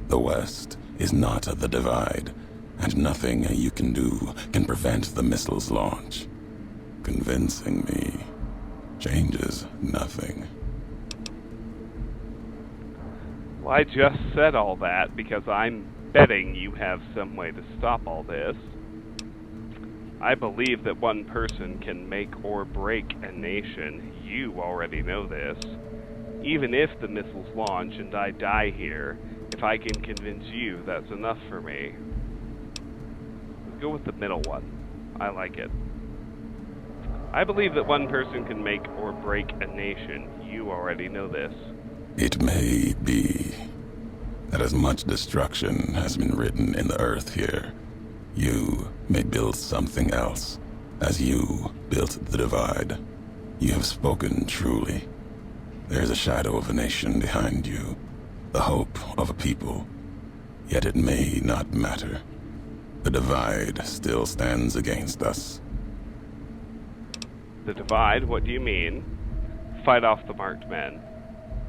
The West is not the divide, and nothing you can do can prevent the missile's launch. Convincing me changes nothing. Well, I just said all that because I'm betting you have some way to stop all this. I believe that one person can make or break a nation. You already know this. Even if the missiles launch and I die here, if I can convince you, that's enough for me. Let's go with the middle one. I like it. I believe that one person can make or break a nation. You already know this. It may be that as much destruction has been written in the earth here, you may build something else. As you built the divide, you have spoken truly. There is a shadow of a nation behind you, the hope of a people. Yet it may not matter. The divide still stands against us. The divide? What do you mean? Fight off the marked men.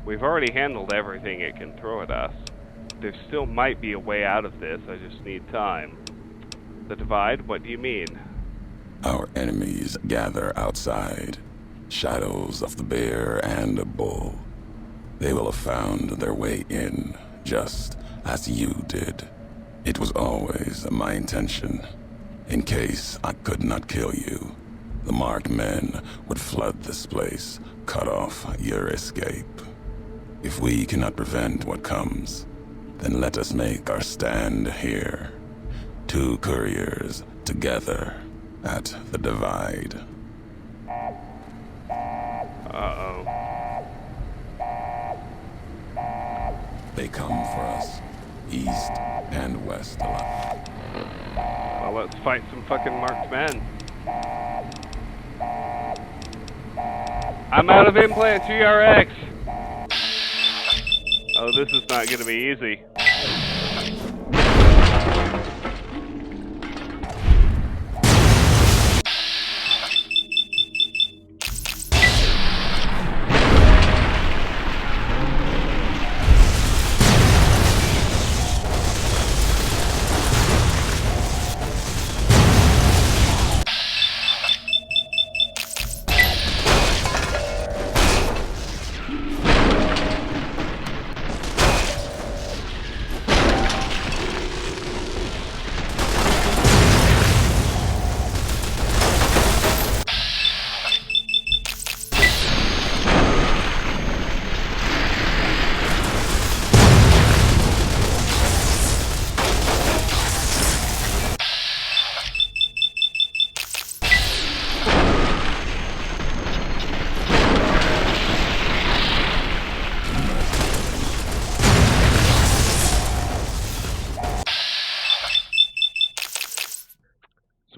We've already handled everything it can throw at us. There still might be a way out of this, I just need time. The divide? What do you mean? Our enemies gather outside, shadows of the bear and bull. They will have found their way in, just as you did. It was always my intention. In case I could not kill you, the marked men would flood this place, cut off your escape. If we cannot prevent what comes, then let us make our stand here. Two couriers together at the divide. Uh-oh. They come for us, east and west alike. Well, let's fight some fucking marked men. I'm out of implants, GRX! Oh, this is not gonna be easy.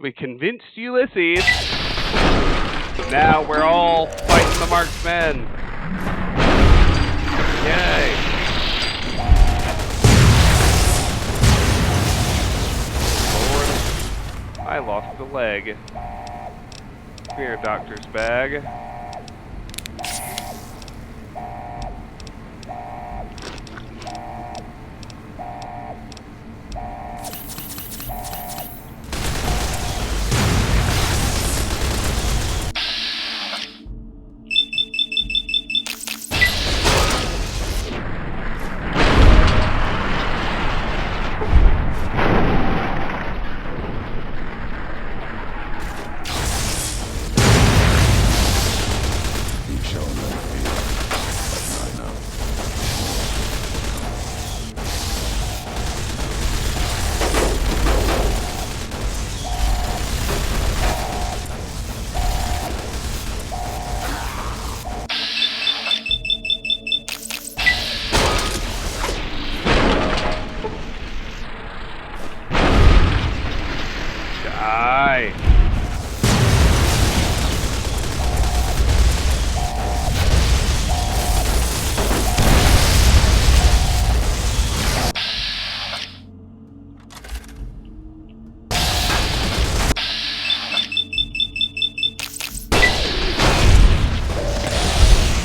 So we convinced Ulysses. So now we're all fighting the marked men. Yay. Lord, I lost a leg. Come here, doctor's bag. Die.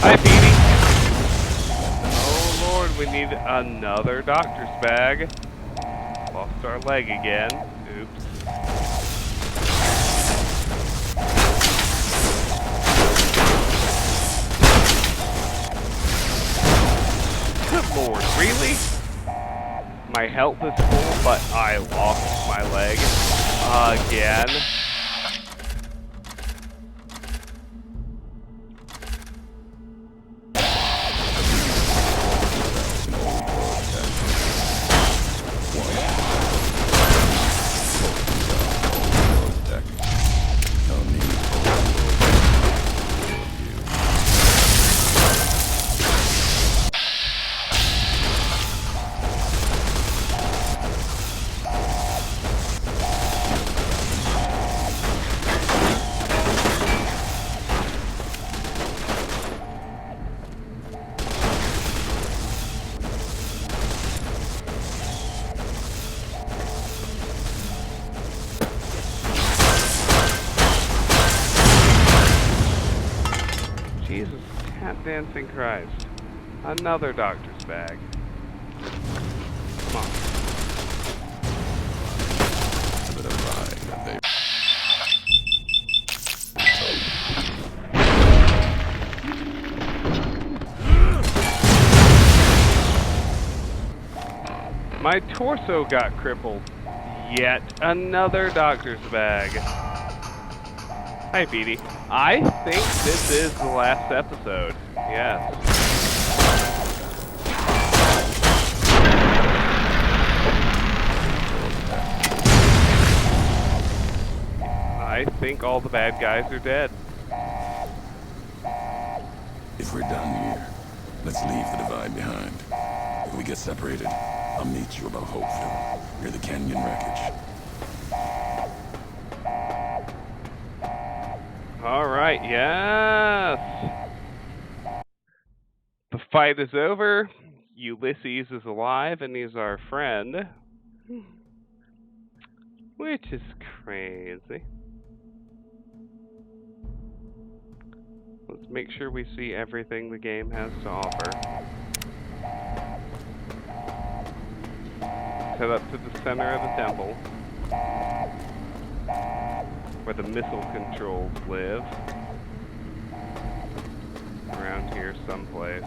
Hi, Petey. Oh, Lord, we we need another doctor's bag. Lost our leg again. Oops. Good lord, really? My health is full, but I lost my leg again. Jesus, tap dancing Christ. Another doctor's bag. Come on. My torso got crippled. Yet another doctor's bag. Hi, Petey. I think this is the last episode. Yes. I think all the bad guys are dead. If we're done here, let's leave the divide behind. If we get separated, I'll meet you above Hopeville, near the canyon wreckage. Alright, yes! The fight is over. Ulysses is alive and he's our friend. Which is crazy. Let's make sure we see everything the game has to offer. Head up to the center of the temple, where the missile controls live. Around here someplace.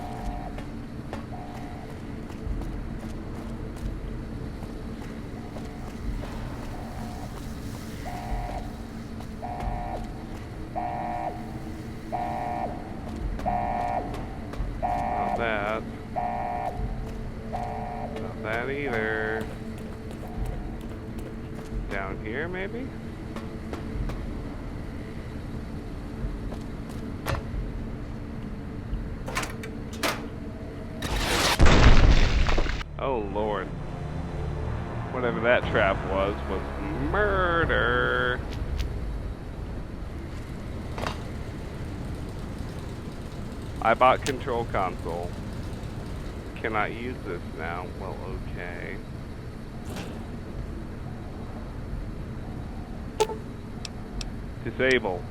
Not that. Not that either. Down here, maybe? Oh, Lord. Whatever that trap was murder. I bought Control Console. Cannot use this now. Well, okay. Disable.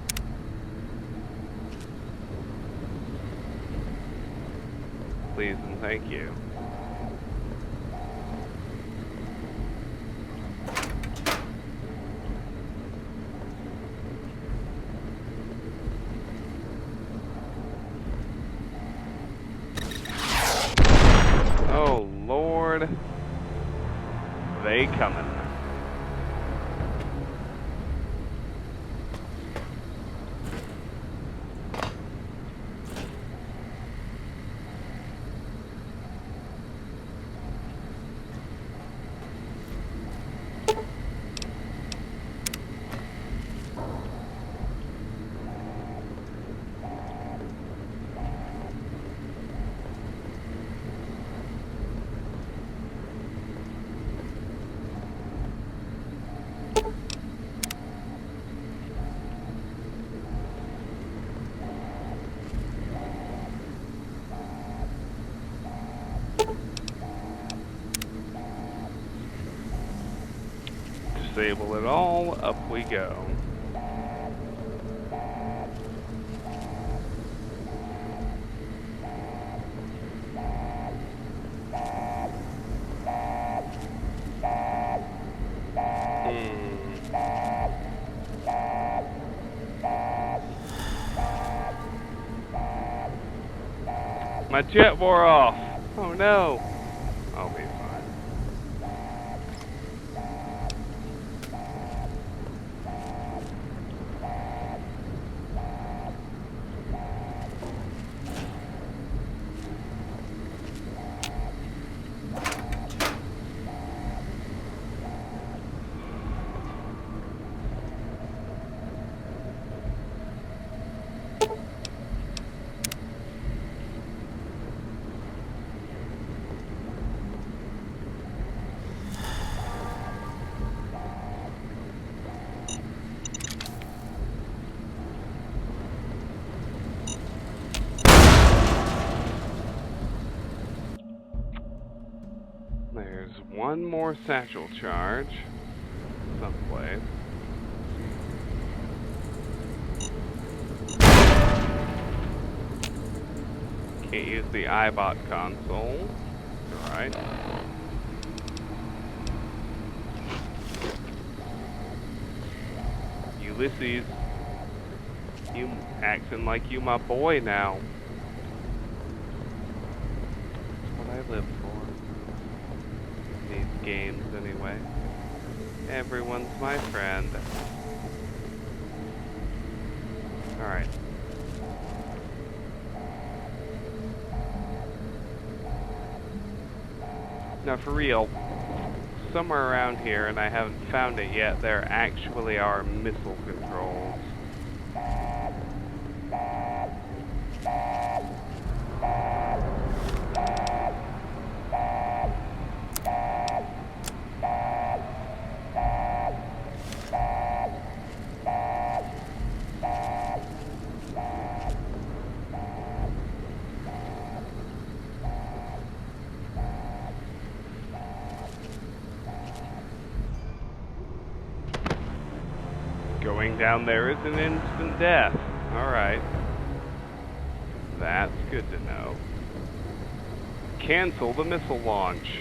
Please and thank you. Oh, Lord. They coming. Disable it all, up we go. My jet wore off. Oh no. I'll be fine. There's one more satchel charge someplace. Can't use the iBot console. Alright. Ulysses, you acting like you my boy now. That's what I live for. These games, anyway. Everyone's my friend. Alright. Now, for real, somewhere around here, and I haven't found it yet, there actually are missile controls. Going down there is an instant death. Alright. That's good to know. Cancel the missile launch.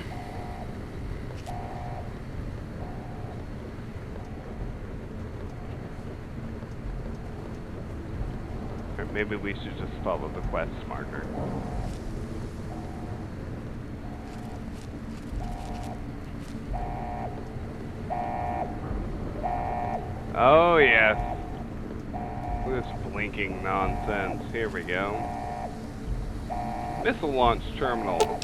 Or maybe we should just follow the quest marker. Oh, yes. Look at this blinking nonsense. Here we go. Missile launch terminal.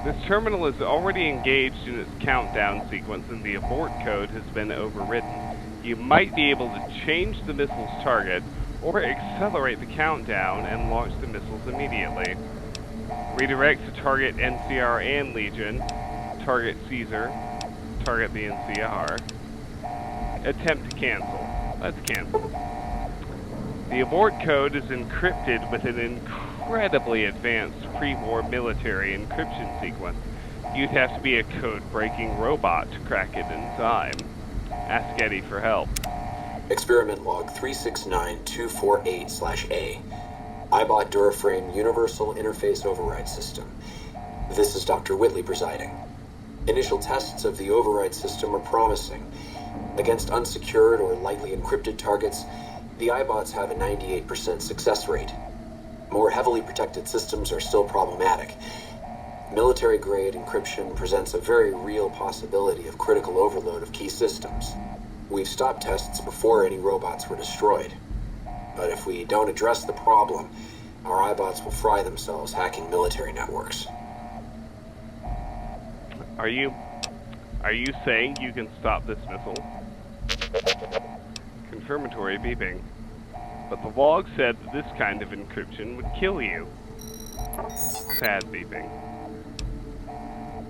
This terminal is already engaged in its countdown sequence and the abort code has been overridden. You might be able to change the missile's target or accelerate the countdown and launch the missiles immediately. Redirect to target NCR and Legion. Target Caesar. Target the NCR. Attempt to cancel. Let's cancel. The abort code is encrypted with an incredibly advanced pre-war military encryption sequence. You'd have to be a code-breaking robot to crack it in time. Ask Eddie for help. Experiment log 369248/A. iBot Duraframe Universal Interface Override System. This is Dr. Whitley presiding. Initial tests of the override system are promising. Against unsecured or lightly encrypted targets, the iBots have a 98% success rate. More heavily protected systems are still problematic. Military-grade encryption presents a very real possibility of critical overload of key systems. We've stopped tests before any robots were destroyed. But if we don't address the problem, our iBots will fry themselves hacking military networks. Are you saying you can stop this missile? Confirmatory beeping. But the log said that this kind of encryption would kill you. Sad beeping.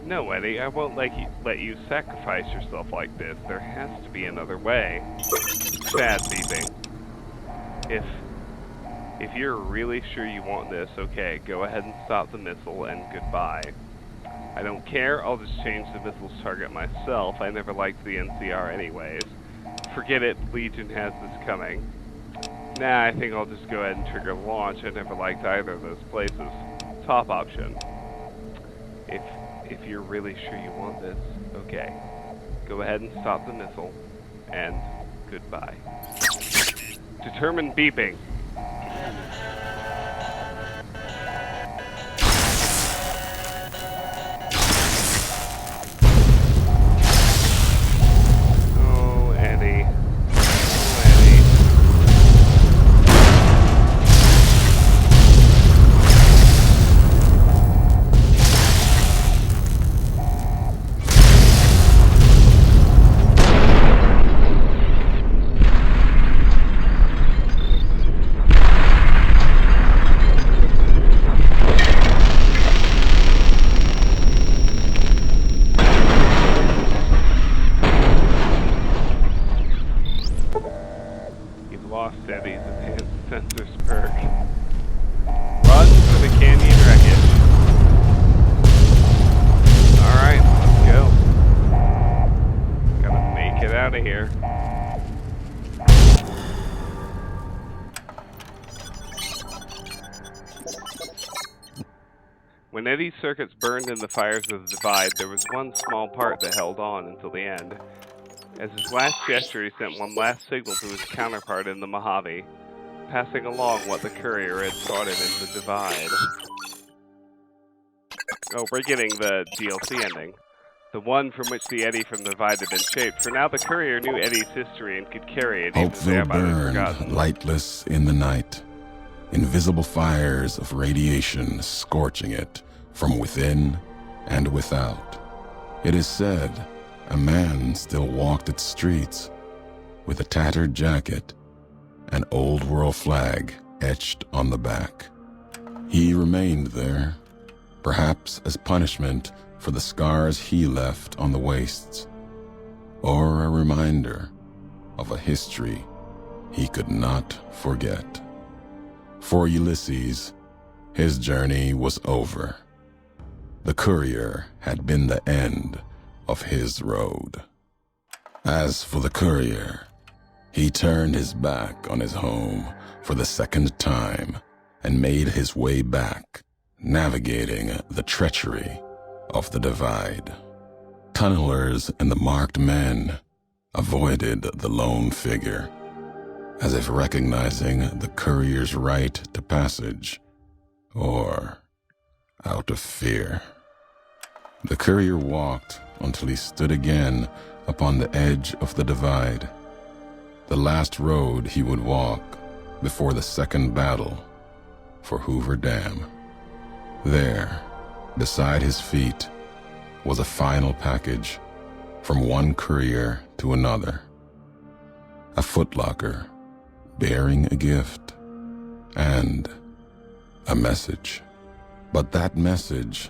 No, Eddie, I won't let you sacrifice yourself like this. There has to be another way. Sad beeping. If you're really sure you want this, okay, go ahead and stop the missile and goodbye. I don't care, I'll just change the missile's target myself. I never liked the NCR anyways. Forget it, Legion has this coming. Nah, I think I'll just go ahead and trigger launch. I never liked either of those places. Top option. If you're really sure you want this, okay. Go ahead and stop the missile, and goodbye. Determine beeping. Lost Eddie's enhanced sensors perk. Run for the canyon wreckage. Alright, let's go. Gotta make it out of here. When Eddie's circuits burned in the fires of the Divide, there was one small part that held on until the end. As his last gesture, he sent one last signal to his counterpart in the Mojave, passing along what the courier had started in the Divide. Oh, we're getting the DLC ending. The one from which the Eddie from the Divide had been shaped. For now, the courier knew Eddie's history and could carry it even as Hopeville everybody had burned, forgotten. lightless in the night, invisible fires of radiation scorching it from within and without. It is said a man still walked its streets with a tattered jacket, an old world flag etched on the back. He remained there, perhaps as punishment for the scars he left on the wastes, or a reminder of a history he could not forget. For Ulysses, his journey was over. The courier had been the end of his road. As for the courier, he turned his back on his home for the second time and made his way back, navigating the treachery of the Divide. Tunnelers and the marked men avoided the lone figure, as if recognizing the courier's right to passage, or out of fear. The courier walked until he stood again upon the edge of the Divide, the last road he would walk before the second battle for Hoover Dam. There, beside his feet, was a final package from one courier to another. A footlocker bearing a gift and a message. But that message,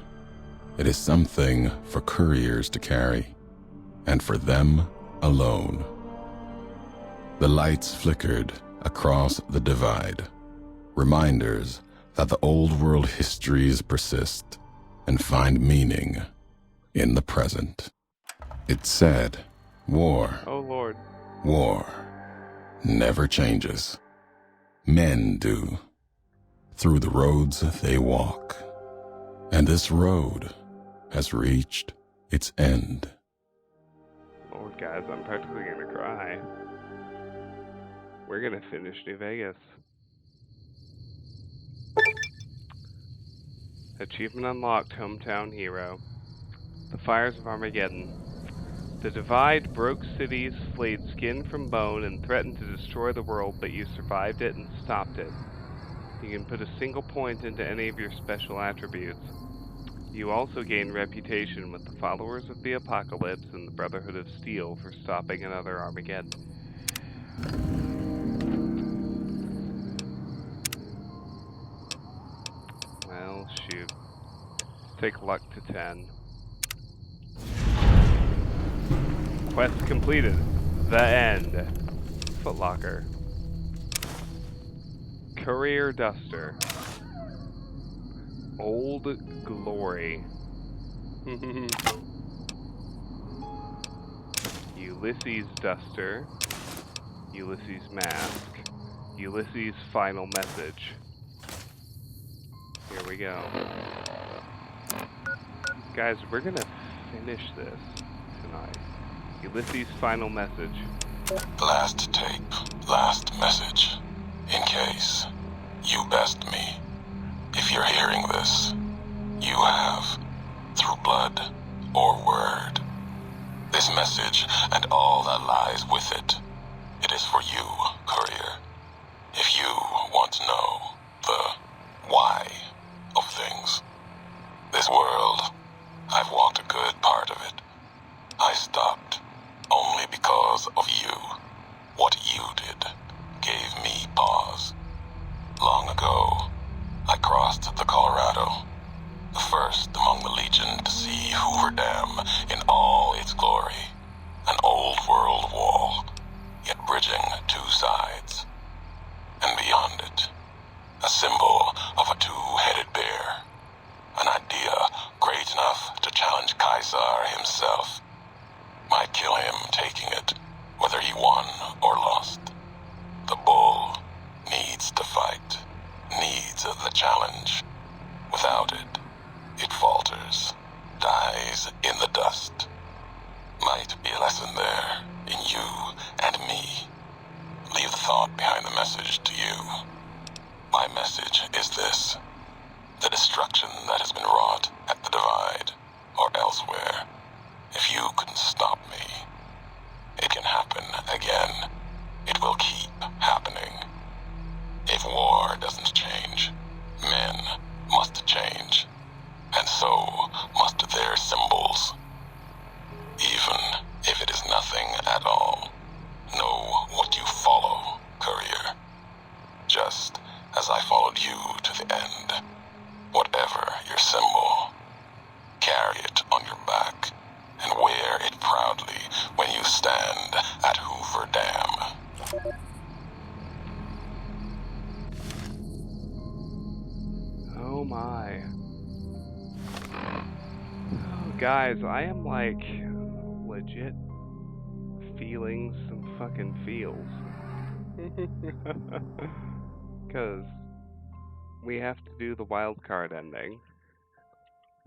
it is something for couriers to carry, and for them alone. The lights flickered across the Divide, reminders that the old world histories persist and find meaning in the present. It said, war, Oh Lord. war never changes. Men do, through the roads they walk. And this road has reached its end. Lord, guys, I'm practically gonna cry. We're gonna finish New Vegas. Achievement unlocked, Hometown Hero. The Fires of Armageddon. The Divide broke cities, flayed skin from bone, and threatened to destroy the world, but you survived it and stopped it. You can put a single point into any of your special attributes. You also gain reputation with the Followers of the Apocalypse and the Brotherhood of Steel for stopping another Armageddon. Well, shoot. Let's take luck to 10. Quest completed. The end. Footlocker. Courier Duster. Old Glory. Ulysses Duster. Ulysses Mask. Ulysses Final Message. Here we go. Guys, we're gonna finish this tonight. Ulysses' Final Message. Last tape, last message. In case you best me. If you're hearing this, you have, through blood or word. This message and all that lies with it. It is for you, courier. If you want to know the why of things. This world, I've walked a good part of it. I stopped only because of you. What you did gave me pause. Long ago, I crossed the Colorado, the first among the Legion to see Hoover Dam in all its glory. An old world wall, yet bridging two sides. beyond it. A symbol of a two-headed bear. An idea great enough to challenge Caesar himself. Might kill him taking it, whether he won or lost. The bull needs to fight, needs the challenge. Without it, it falters, dies in the dust. Might be a lesson there, in you and me. Leave the thought behind the message to you. My message is this. The destruction that has been wrought at the Divide, or elsewhere, if you couldn't stop me, it can happen again. It will keep happening. If war doesn't change, men must change, and so must their symbols. Even if it is nothing at all, know what you follow, courier. Just as I followed you to the end. Whatever your symbol, carry it on your back and wear it proudly when you stand at Hoover Dam. Oh my. Oh, guys, I am like legit feeling some fucking feels. Because we have to do the wild card ending,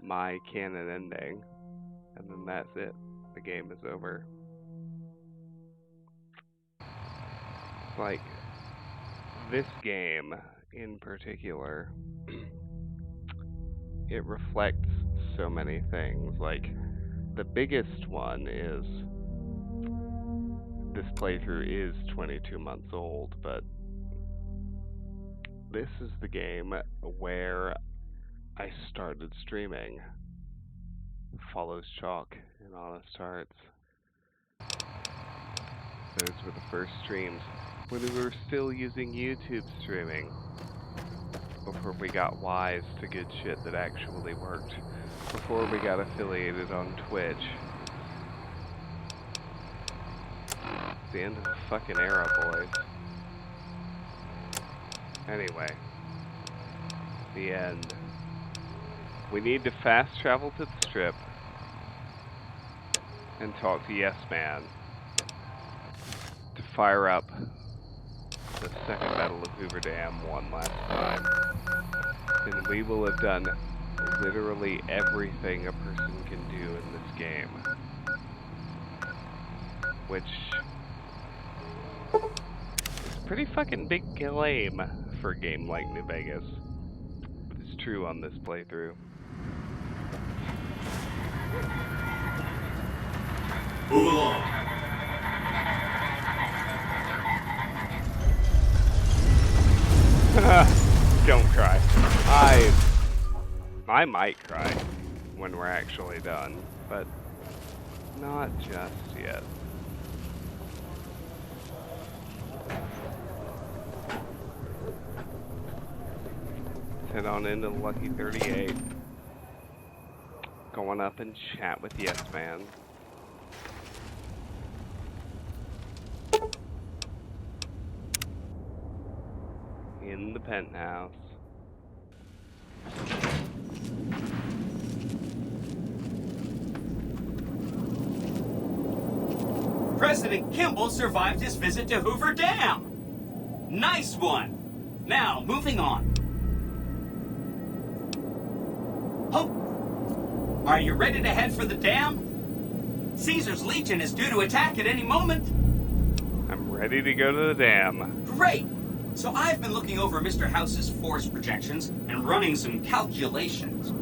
my canon ending, and then that's it. The game is over. Like, this game in particular, it reflects so many things. Like, the biggest one is this playthrough is 22 months old, but this is the game where I started streaming. Follows Chalk and Honest Hearts. Those were the first streams when we were still using YouTube streaming. Before we got wise to good shit that actually worked. Before we got affiliated on Twitch. It's the end of the fucking era, boys. Anyway, the end. We need to fast travel to the strip and talk to Yes Man to fire up the second Battle of Hoover Dam one last time. And we will have done literally everything a person can do in this game. Which is a pretty fucking big claim for a game like New Vegas. But it's true on this playthrough. Move along. Don't cry. I might cry when we're actually done, but not just yet. Let's head on into Lucky 38. Going up and chat with Yes Man. In the penthouse. President Kimball survived his visit to Hoover Dam. Nice one. Now, moving on. Oh, are you ready to head for the dam? Caesar's Legion is due to attack at any moment. I'm ready to go to the dam. Great. So I've been looking over Mr. House's force projections and running some calculations.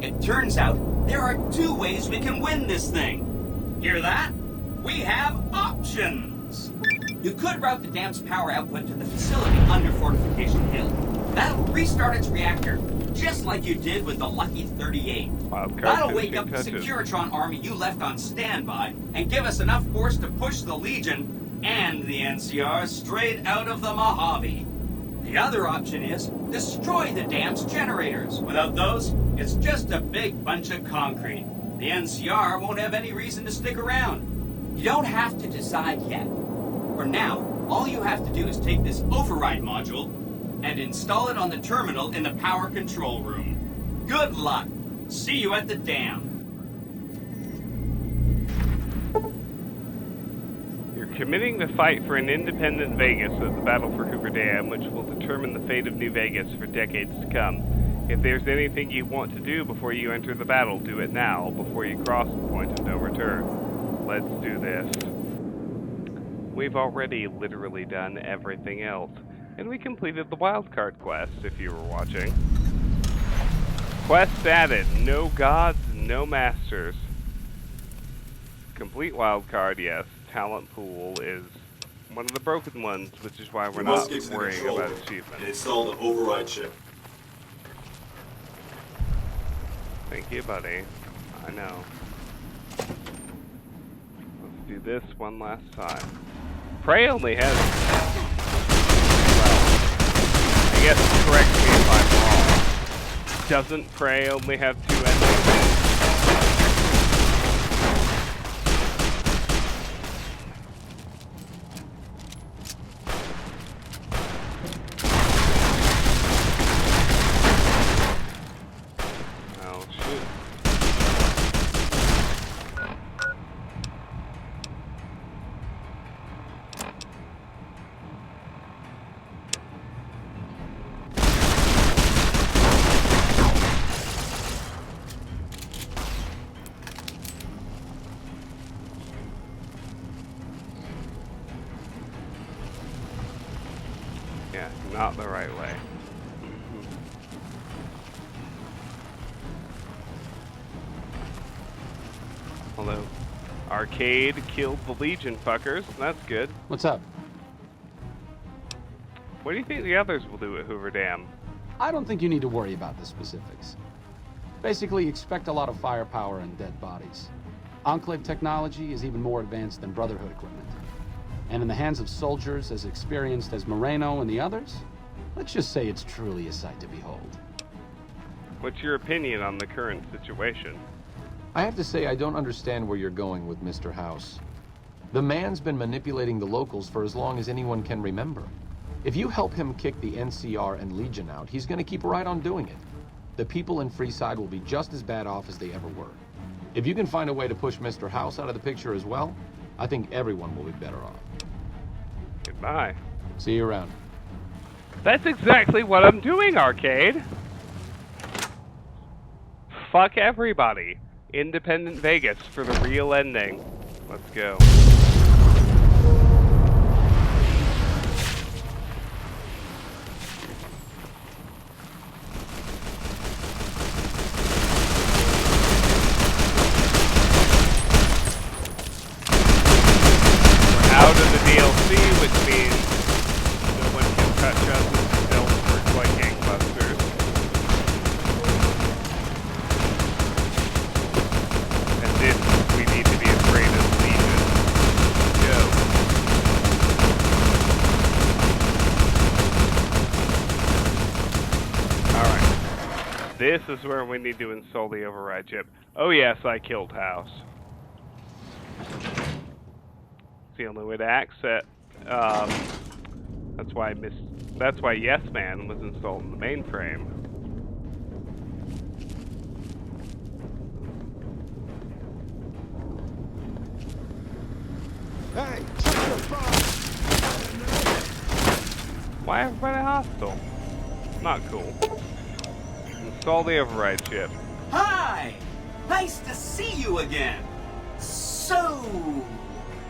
It turns out there are two ways we can win this thing. Hear that? We have options. You could route the dam's power output to the facility under Fortification Hill. That'll restart its reactor, just like you did with the Lucky 38. That'll wake up the Securitron army you left on standby and give us enough force to push the Legion and the NCR straight out of the Mojave. The other option is destroy the dam's generators. Without those, it's just a big bunch of concrete. The NCR won't have any reason to stick around. You don't have to decide yet. For now, All you have to do is take this override module and install it on the terminal in the power control room. Good luck. See you at the dam. You're committing the fight for an independent Vegas at the battle for Hoover Dam, which will determine the fate of New Vegas for decades to come. If there's anything you want to do before you enter the battle, do it now, before you cross the point of no return. Let's do this. We've already literally done everything else, and we completed the wildcard quest, if you were watching. Quest added, no gods, no masters. Complete wildcard, yes. Talent pool is one of the broken ones, which is why we're not worrying about achievements. And install the override chip. Thank you, buddy. I know. Let's do this one last time. Prey only has... Well, I guess correct me if I'm wrong. Doesn't Prey only have 2 endings? Yeah, not the right way. Although, Arcade killed the Legion fuckers, that's good. What's up? What do you think the others will do at Hoover Dam? I don't think you need to worry about the specifics. Basically, expect a lot of firepower and dead bodies. Enclave technology is even more advanced than Brotherhood equipment. And in the hands of soldiers as experienced as Moreno and the others, let's just say it's truly a sight to behold. What's your opinion on the current situation? I have to say I don't understand where you're going with Mr. House. The man's been manipulating the locals for as long as anyone can remember. If you help him kick the NCR and Legion out, he's going to keep right on doing it. The people in Freeside will be just as bad off as they ever were. If you can find a way to push Mr. House out of the picture as well, I think everyone will be better off. Goodbye. See you around. That's exactly what I'm doing, Arcade! Fuck everybody. Independent Vegas for the real ending. Let's go. We're out of the DLC, which means no one can touch us and stealth work like gangbusters. And this, we need to be afraid of Legion. Go. Alright. This is where we need to install the override chip. Oh yes, I killed House. It's the only way to access. That's why Yes Man was installed in the mainframe. Hey, check your phone. Why everybody hostile? Not cool. Install the override chip. Hi! Nice to see you again. So,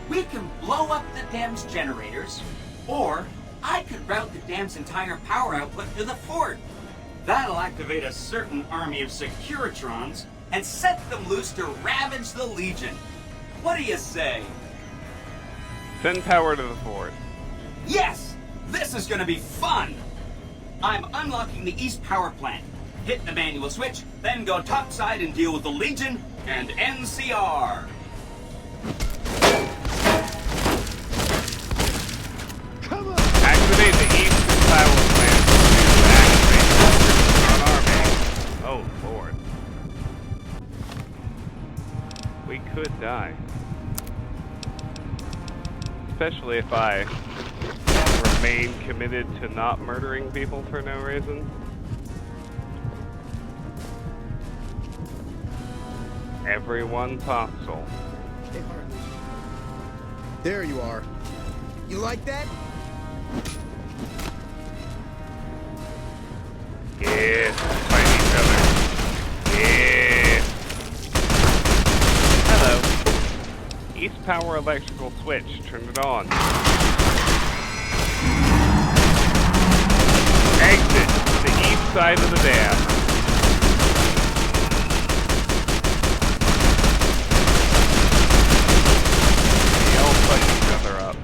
we can blow up the dam's generators, or I could route the dam's entire power output to the fort. That'll activate a certain army of Securitrons and set them loose to ravage the Legion. What do you say? Send power to the fort. Yes! This is gonna be fun! I'm unlocking the East Power Plant. Hit the manual switch, then go topside and deal with the Legion and NCR. Come on. Activate the Eastern Power Plant to activate the Army. Oh, Lord. We could die. Especially if I remain committed to not murdering people for no reason. Everyone's hostile. Hey, Harley. There you are. You like that? Yeah, fight each other. Yeah. Hello. East power electrical switch. Turn it on. Exit to the east side of the dam. They all fight each other up.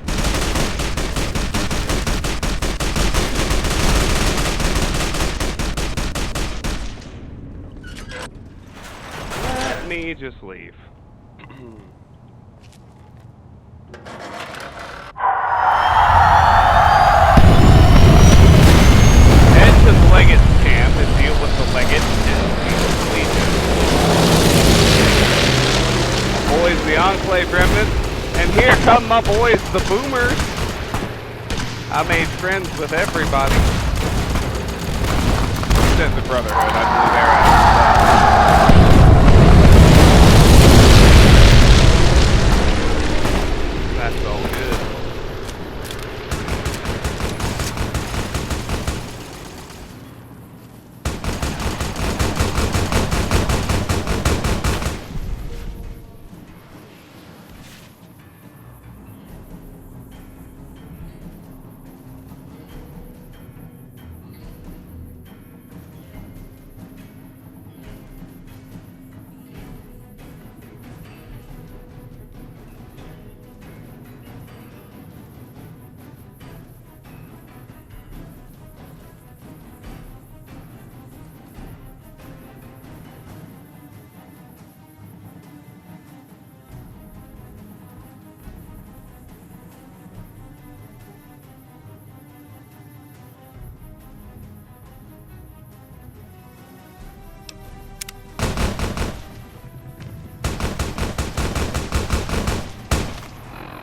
Let me just leave. Head to the Legate's camp and deal with the Legate and the Legion. My boys, the Enclave remnants, and here come my boys, the Boomers. I made friends with everybody. Except the Brotherhood, I blew their ass. That's all good.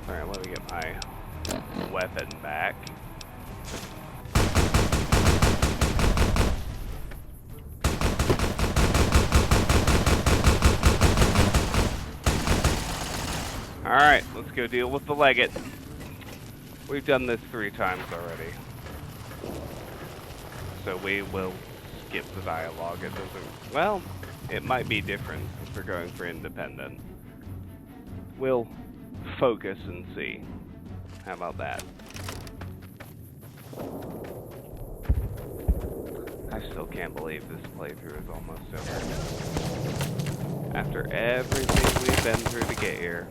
Alright, let me get my weapon back. Alright, let's go deal with the Legate. We've done this 3 times already. So we will skip the dialogue. It doesn't... Well, it might be different if we're going for independent. We'll focus and see. How about that? I still can't believe this playthrough is almost over. After everything we've been through to get here.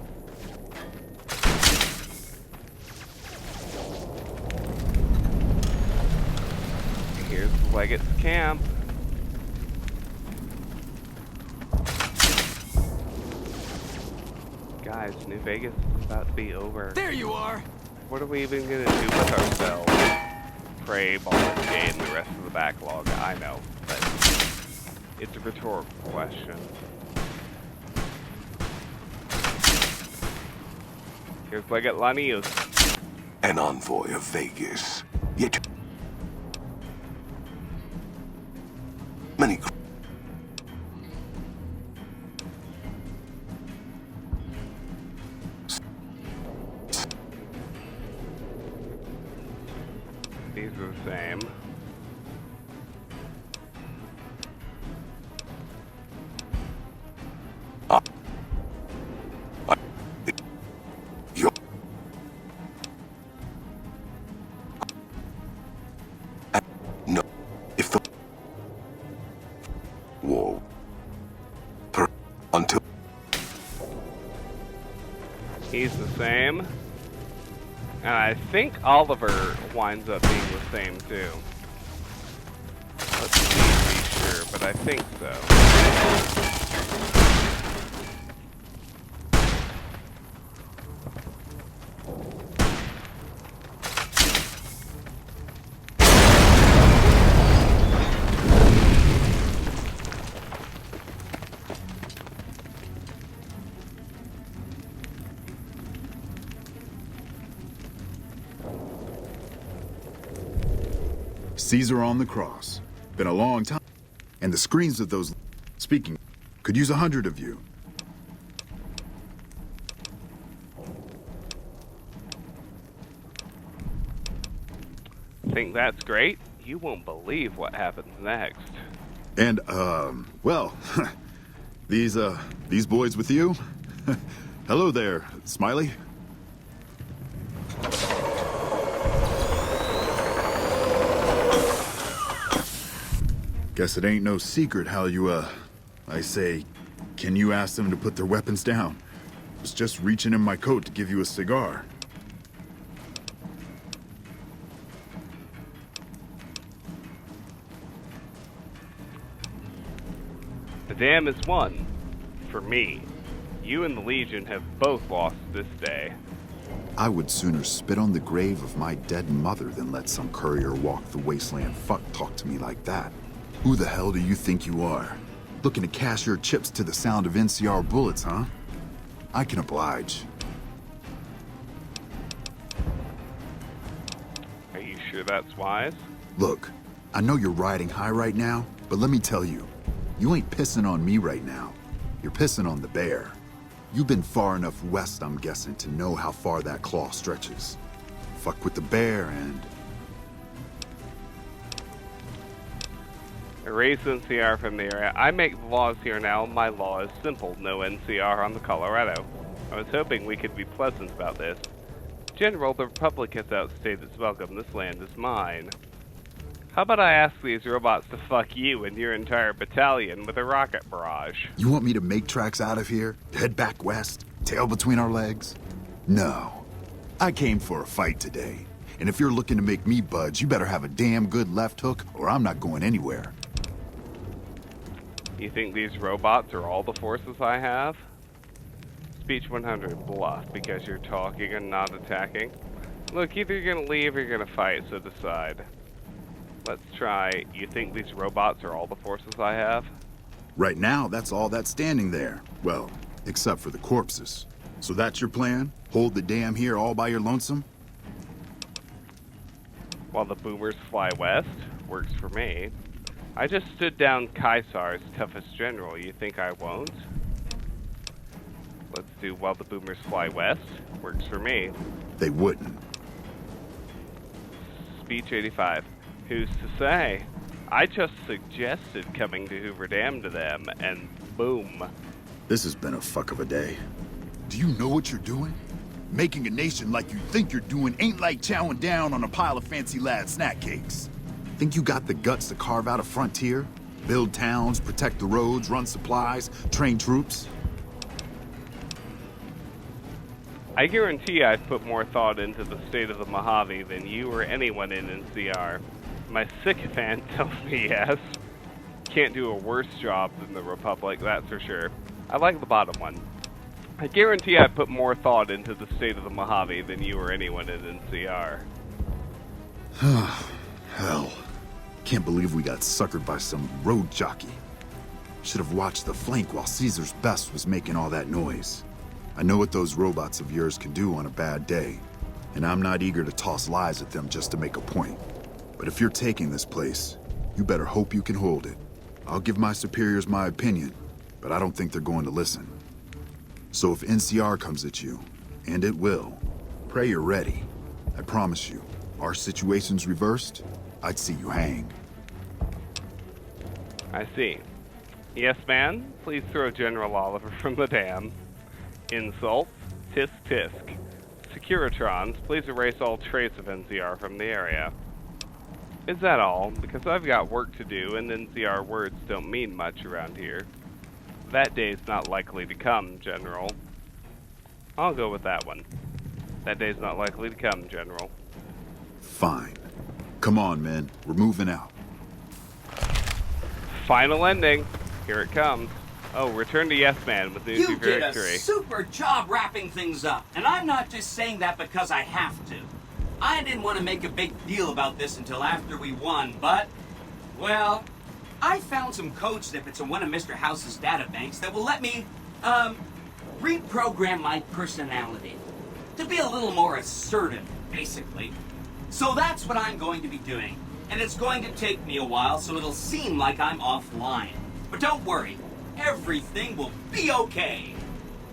Here's the Legate's camp. Guys, New Vegas is about to be over. There you are. What are we even gonna do with ourselves? Pray, Baldur's Gate, and the rest of the backlog. I know, but it's a rhetorical question. Here's Legate Lanius. An envoy of Vegas. Yet many These are the same. you no if the whoa until He's the same. And I think Oliver winds up being the same too. Let's see to be sure, but I think so. Caesar on the cross. Been a long time. And the screens of those... Speaking, could use 100 of you. Think that's great? You won't believe what happens next. And, well, these boys with you? Hello there, Smiley. Guess it ain't no secret how you, I say, can you ask them to put their weapons down? Was just reaching in my coat to give you a cigar. The dam is won. For me. You and the Legion have both lost this day. I would sooner spit on the grave of my dead mother than let some courier walk the wasteland fuck talk to me like that. Who the hell do you think you are? Looking to cash your chips to the sound of NCR bullets, huh? I can oblige. Are you sure that's wise? Look, I know you're riding high right now, but let me tell you, you ain't pissing on me right now. You're pissing on the bear. You've been far enough west, I'm guessing, to know how far that claw stretches. Fuck with the bear and... Erase NCR from the area. I make the laws here now. My law is simple. No NCR on the Colorado. I was hoping we could be pleasant about this. General, the Republic has outstayed its welcome. This land is mine. How about I ask these robots to fuck you and your entire battalion with a rocket barrage? You want me to make tracks out of here? Head back west? Tail between our legs? No. I came for a fight today. And if you're looking to make me budge, you better have a damn good left hook or I'm not going anywhere. You think these robots are all the forces I have? Speech 100, bluff, because you're talking and not attacking. Look, either you're gonna leave or you're gonna fight, so decide. Let's try, you think these robots are all the forces I have? Right now, that's all that's standing there. Well, except for the corpses. So that's your plan? Hold the dam here all by your lonesome? While the boomers fly west? Works for me. I just stood down Caesar's toughest general. You think I won't? Let's do while the boomers fly west. Works for me. They wouldn't. Speech 85. Who's to say? I just suggested coming to Hoover Dam to them, and boom. This has been a fuck of a day. Do you know what you're doing? Making a nation like you think you're doing ain't like chowing down on a pile of fancy lad snack cakes. Think you got the guts to carve out a frontier? Build towns, protect the roads, run supplies, train troops? I guarantee I've put more thought into the state of the Mojave than you or anyone in NCR. My sycophant tells me yes. Can't do a worse job than the Republic, that's for sure. I like the bottom one. I guarantee I've put more thought into the state of the Mojave than you or anyone in NCR. Hell. Can't believe we got suckered by some road jockey. Should have watched the flank while Caesar's best was making all that noise. I know what those robots of yours can do on a bad day, and I'm not eager to toss lies at them just to make a point. But if you're taking this place, you better hope you can hold it. I'll give my superiors my opinion, but I don't think they're going to listen. So if NCR comes at you, and it will, pray you're ready. I promise you, our situation's reversed, I'd see you hang. I see. Yes, man. Please throw General Oliver from the dam. Insults. Tisk tisk. Securitrons, please erase all trace of NCR from the area. Is that all? Because I've got work to do and NCR words don't mean much around here. That day's not likely to come, General. I'll go with that one. That day's not likely to come, General. Fine. Come on, men. We're moving out. Final ending. Here it comes. Oh, return to Yes Man with news You of your did a victory. super job wrapping things up, and I'm not just saying that because I have to. I didn't want to make a big deal about this until after we won, but, well, I found some code snippets in one of Mr. House's databanks that will let me, reprogram my personality to be a little more assertive, basically. So that's what I'm going to be doing. and it's going to take me a while, so it'll seem like I'm offline. But don't worry, everything will be okay.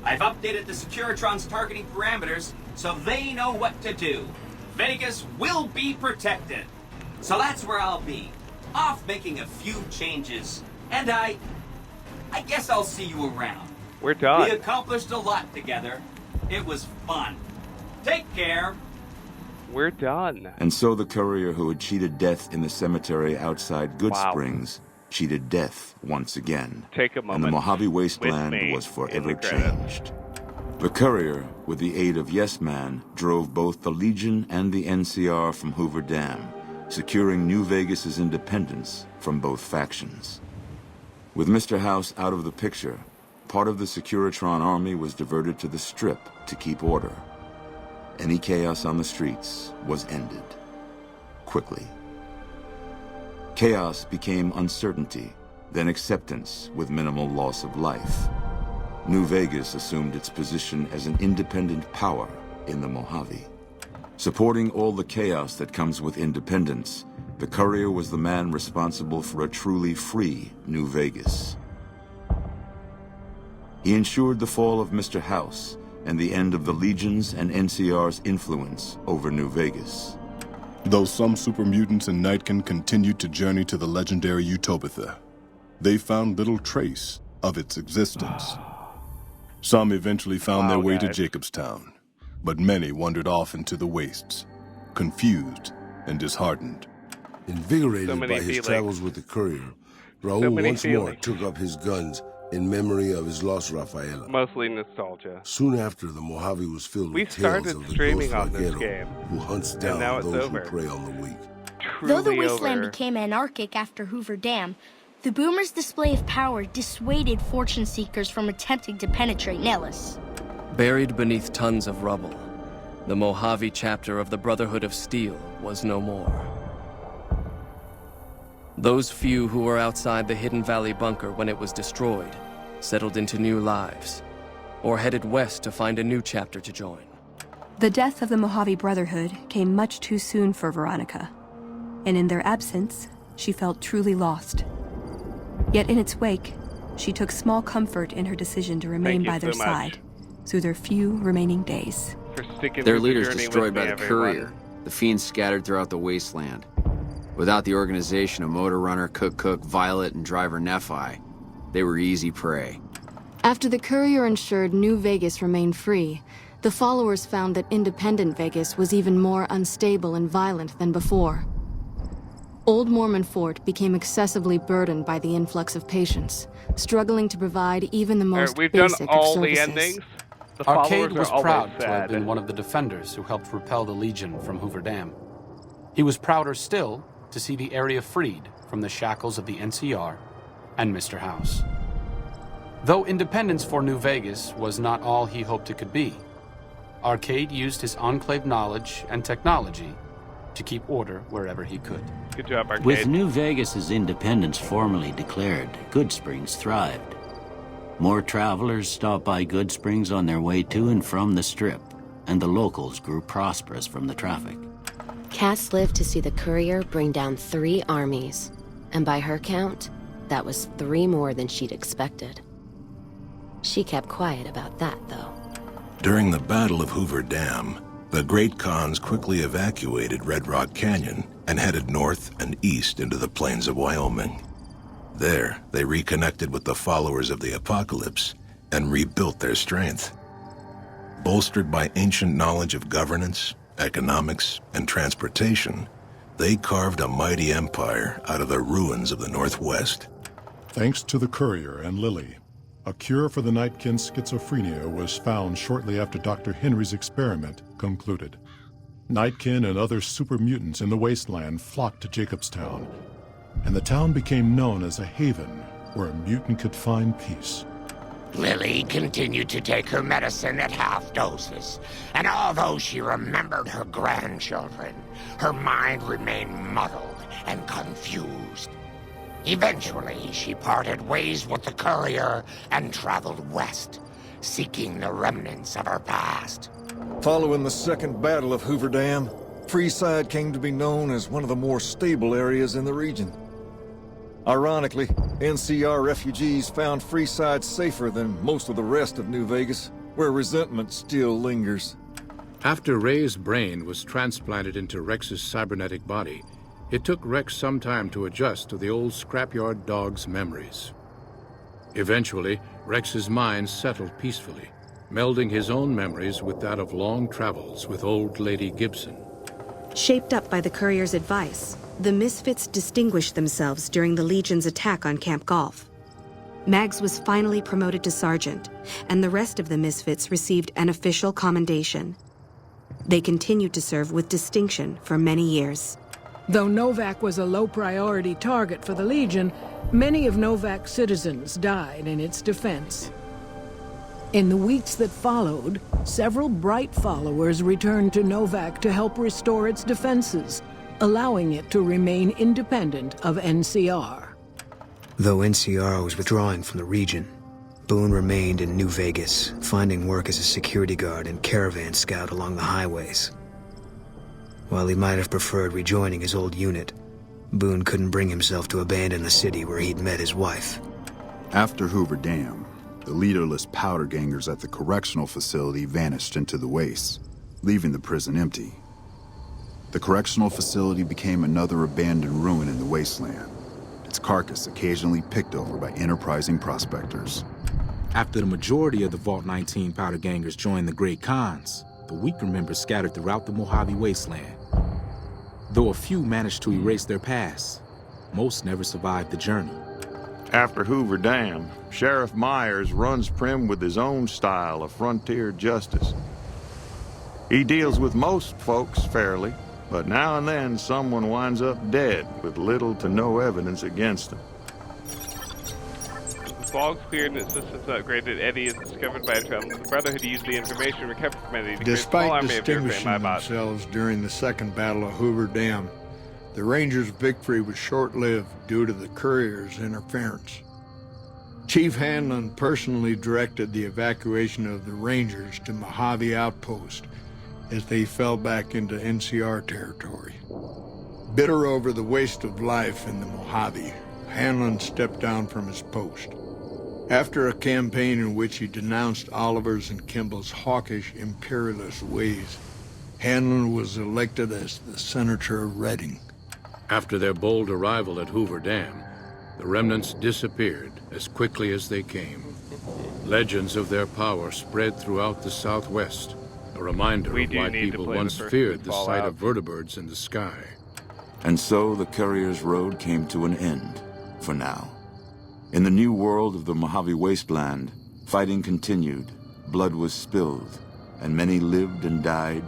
I've updated the Securitron's targeting parameters, so they know what to do. Vegas will be protected. So that's where I'll be, off making a few changes. And I guess I'll see you around. We're done. We accomplished a lot together. It was fun. Take care. We're done. And so the courier who had cheated death in the cemetery outside Goodsprings cheated death once again. Take a moment. And the Mojave with wasteland me was in forever the credits. changed. The courier, with the aid of Yes Man, drove both the Legion and the NCR from Hoover Dam, securing New Vegas's independence from both factions. With Mr. House out of the picture, part of the Securitron army was diverted to the Strip to keep order. Any chaos on the streets was ended. Quickly. Chaos became uncertainty, then acceptance with minimal loss of life. New Vegas assumed its position as an independent power in the Mojave. Supporting all the chaos that comes with independence, the courier was the man responsible for a truly free New Vegas. He ensured the fall of Mr. House and the end of the Legion's and NCR's influence over New Vegas. Though some super mutants in Nightkin continued to journey to the legendary Utopia, they found little trace of its existence. Some eventually found their way to Jacobstown, but many wandered off into the wastes, confused and disheartened. Invigorated by his travels with the courier, Raul once more took up his guns in memory of his lost Rafaela. Mostly nostalgia. Soon after, the Mojave was filled with tales of the streaming ghost on this vaquero game, who hunts down those who prey on the weak. Though the wasteland became anarchic after Hoover Dam, the Boomers' display of power dissuaded fortune seekers from attempting to penetrate Nellis. Buried beneath tons of rubble, the Mojave chapter of the Brotherhood of Steel was no more. Those few who were outside the Hidden Valley bunker when it was destroyed settled into new lives, or headed west to find a new chapter to join. The death of the Mojave Brotherhood came much too soon for Veronica, and in their absence, she felt truly lost. Yet in its wake, she took small comfort in her decision to remain by their side through their few remaining days. Their leaders destroyed by the courier, the fiends scattered throughout the wasteland. Without the organization of Motor Runner, Cook, Violet, and Driver Nephi, they were easy prey. After the courier ensured New Vegas remained free, the followers found that independent Vegas was even more unstable and violent than before. Old Mormon Fort became excessively burdened by the influx of patients, struggling to provide even the most we've done basic all of services. the endings. The Arcade was followers are proud always to have sad. been one of the defenders who helped repel the Legion from Hoover Dam. He was prouder still to see the area freed from the shackles of the NCR and Mr. House. Though independence for New Vegas was not all he hoped it could be, Arcade used his Enclave knowledge and technology to keep order wherever he could. Good job, Arcade. With New Vegas's independence formally declared, Goodsprings thrived. More travelers stopped by Goodsprings on their way to and from the Strip, and the locals grew prosperous from the traffic. Cass lived to see the courier bring down 3 armies, and by her count, that was 3 more than she'd expected. She kept quiet about that, though. During the Battle of Hoover Dam, the Great Khans quickly evacuated Red Rock Canyon and headed north and east into the plains of Wyoming. There, they reconnected with the followers of the Apocalypse and rebuilt their strength. Bolstered by ancient knowledge of governance, economics, and transportation, they carved a mighty empire out of the ruins of the Northwest. Thanks to the courier and Lily, a cure for the Nightkin schizophrenia was found shortly after Dr. Henry's experiment concluded. Nightkin and other super mutants in the wasteland flocked to Jacobstown, and the town became known as a haven where a mutant could find peace. Lily continued to take her medicine at half doses, and although she remembered her grandchildren, her mind remained muddled and confused. Eventually, she parted ways with the courier and traveled west, seeking the remnants of her past. Following the second battle of Hoover Dam, Freeside came to be known as one of the more stable areas in the region. Ironically, NCR refugees found Freeside safer than most of the rest of New Vegas, where resentment still lingers. After Ray's brain was transplanted into Rex's cybernetic body, it took Rex some time to adjust to the old scrapyard dog's memories. Eventually, Rex's mind settled peacefully, melding his own memories with that of long travels with old Lady Gibson. Shaped up by the courier's advice, the Misfits distinguished themselves during the Legion's attack on Camp Golf. Mags was finally promoted to sergeant, and the rest of the Misfits received an official commendation. They continued to serve with distinction for many years. Though Novak was a low-priority target for the Legion, many of Novak's citizens died in its defense. In the weeks that followed, several Bright followers returned to Novak to help restore its defenses, allowing it to remain independent of NCR. Though NCR was withdrawing from the region, Boone remained in New Vegas, finding work as a security guard and caravan scout along the highways. While he might have preferred rejoining his old unit, Boone couldn't bring himself to abandon the city where he'd met his wife. After Hoover Dam, the leaderless powder gangers at the correctional facility vanished into the wastes, leaving the prison empty. The correctional facility became another abandoned ruin in the wasteland, its carcass occasionally picked over by enterprising prospectors. After the majority of the Vault 19 powder gangers joined the Great Khans, the weaker members scattered throughout the Mojave wasteland. Though a few managed to erase their past, most never survived the journey. After Hoover Dam, Sheriff Myers runs Prim with his own style of frontier justice. He deals with most folks fairly, but now and then someone winds up dead with little to no evidence against them. The fog's cleared and its systems upgraded. Eddie is discovered by the Brotherhood to use the information recovered from Eddie to create a small Despite army of distinguishing themselves during the Second Battle of Hoover Dam, the Rangers' victory was short-lived due to the courier's interference. Chief Hanlon personally directed the evacuation of the Rangers to Mojave Outpost as they fell back into NCR territory. Bitter over the waste of life in the Mojave, Hanlon stepped down from his post. After a campaign in which he denounced Oliver's and Kimball's hawkish, imperialist ways, Hanlon was elected as the Senator of Reading. After their bold arrival at Hoover Dam, the remnants disappeared as quickly as they came. Legends of their power spread throughout the Southwest, a reminder of why people once feared the sight of vertibirds in the sky. And so the Courier's road came to an end, for now. In the new world of the Mojave Wasteland, fighting continued, blood was spilled, and many lived and died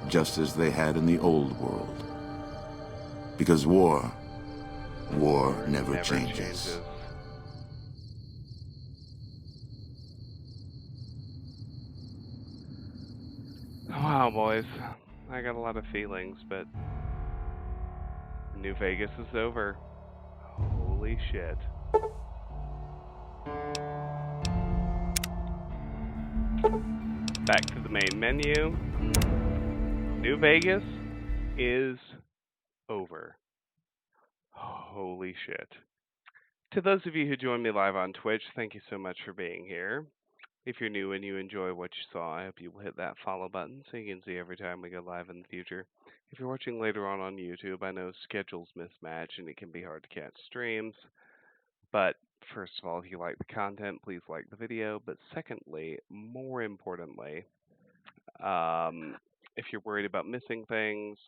just as they had in the old world. Because war never changes. Wow, boys. I got a lot of feelings, but New Vegas is over. Holy shit. Back to the main menu. New Vegas is over. Holy shit. To those of you who joined me live on Twitch, thank you so much for being here. If you're new and you enjoy what you saw, I hope you will hit that follow button so you can see every time we go live in the future. If you're watching later on YouTube, I know schedules mismatch and it can be hard to catch streams. But first of all, if you like the content, please like the video. But secondly, more importantly, if you're worried about missing things,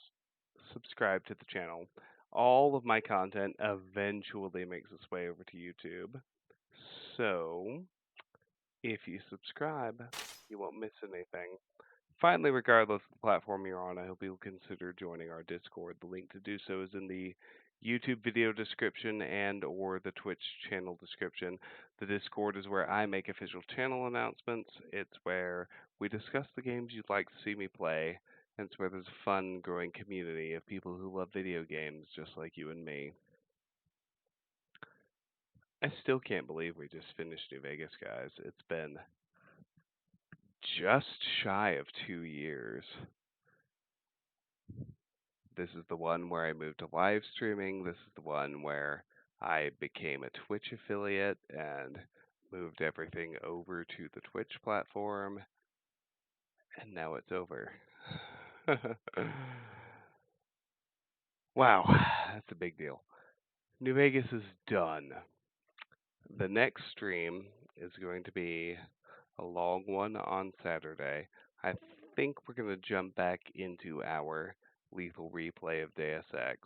subscribe to the channel. All of my content eventually makes its way over to YouTube. So if you subscribe, you won't miss anything. Finally, regardless of the platform you're on, I hope you'll consider joining our Discord. The link to do so is in the YouTube video description and or the Twitch channel description. The Discord is where I make official channel announcements. It's where we discuss the games you'd like to see me play. And it's where there's a fun, growing community of people who love video games just like you and me. I still can't believe we just finished New Vegas, guys. It's been just shy of 2 years. This is the one where I moved to live streaming. This is the one where I became a Twitch affiliate and moved everything over to the Twitch platform. And now it's over. Wow, that's a big deal. New Vegas is done. The next stream is going to be a long one on Saturday. I think we're going to jump back into our lethal replay of Deus Ex.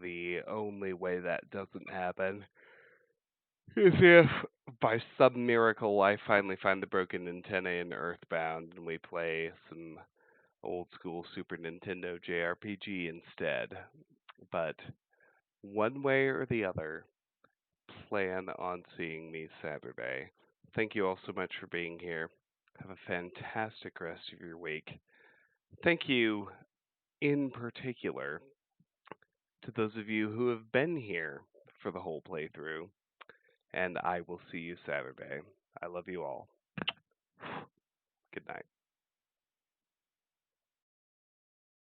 The only way that doesn't happen is if, by some miracle, I finally find the broken antenna in Earthbound and we play some old school Super Nintendo JRPG instead. But one way or the other, plan on seeing me Saturday. Thank you all so much for being here. Have a fantastic rest of your week. Thank you, in particular, to those of you who have been here for the whole playthrough. And I will see you Saturday. I love you all. Good night.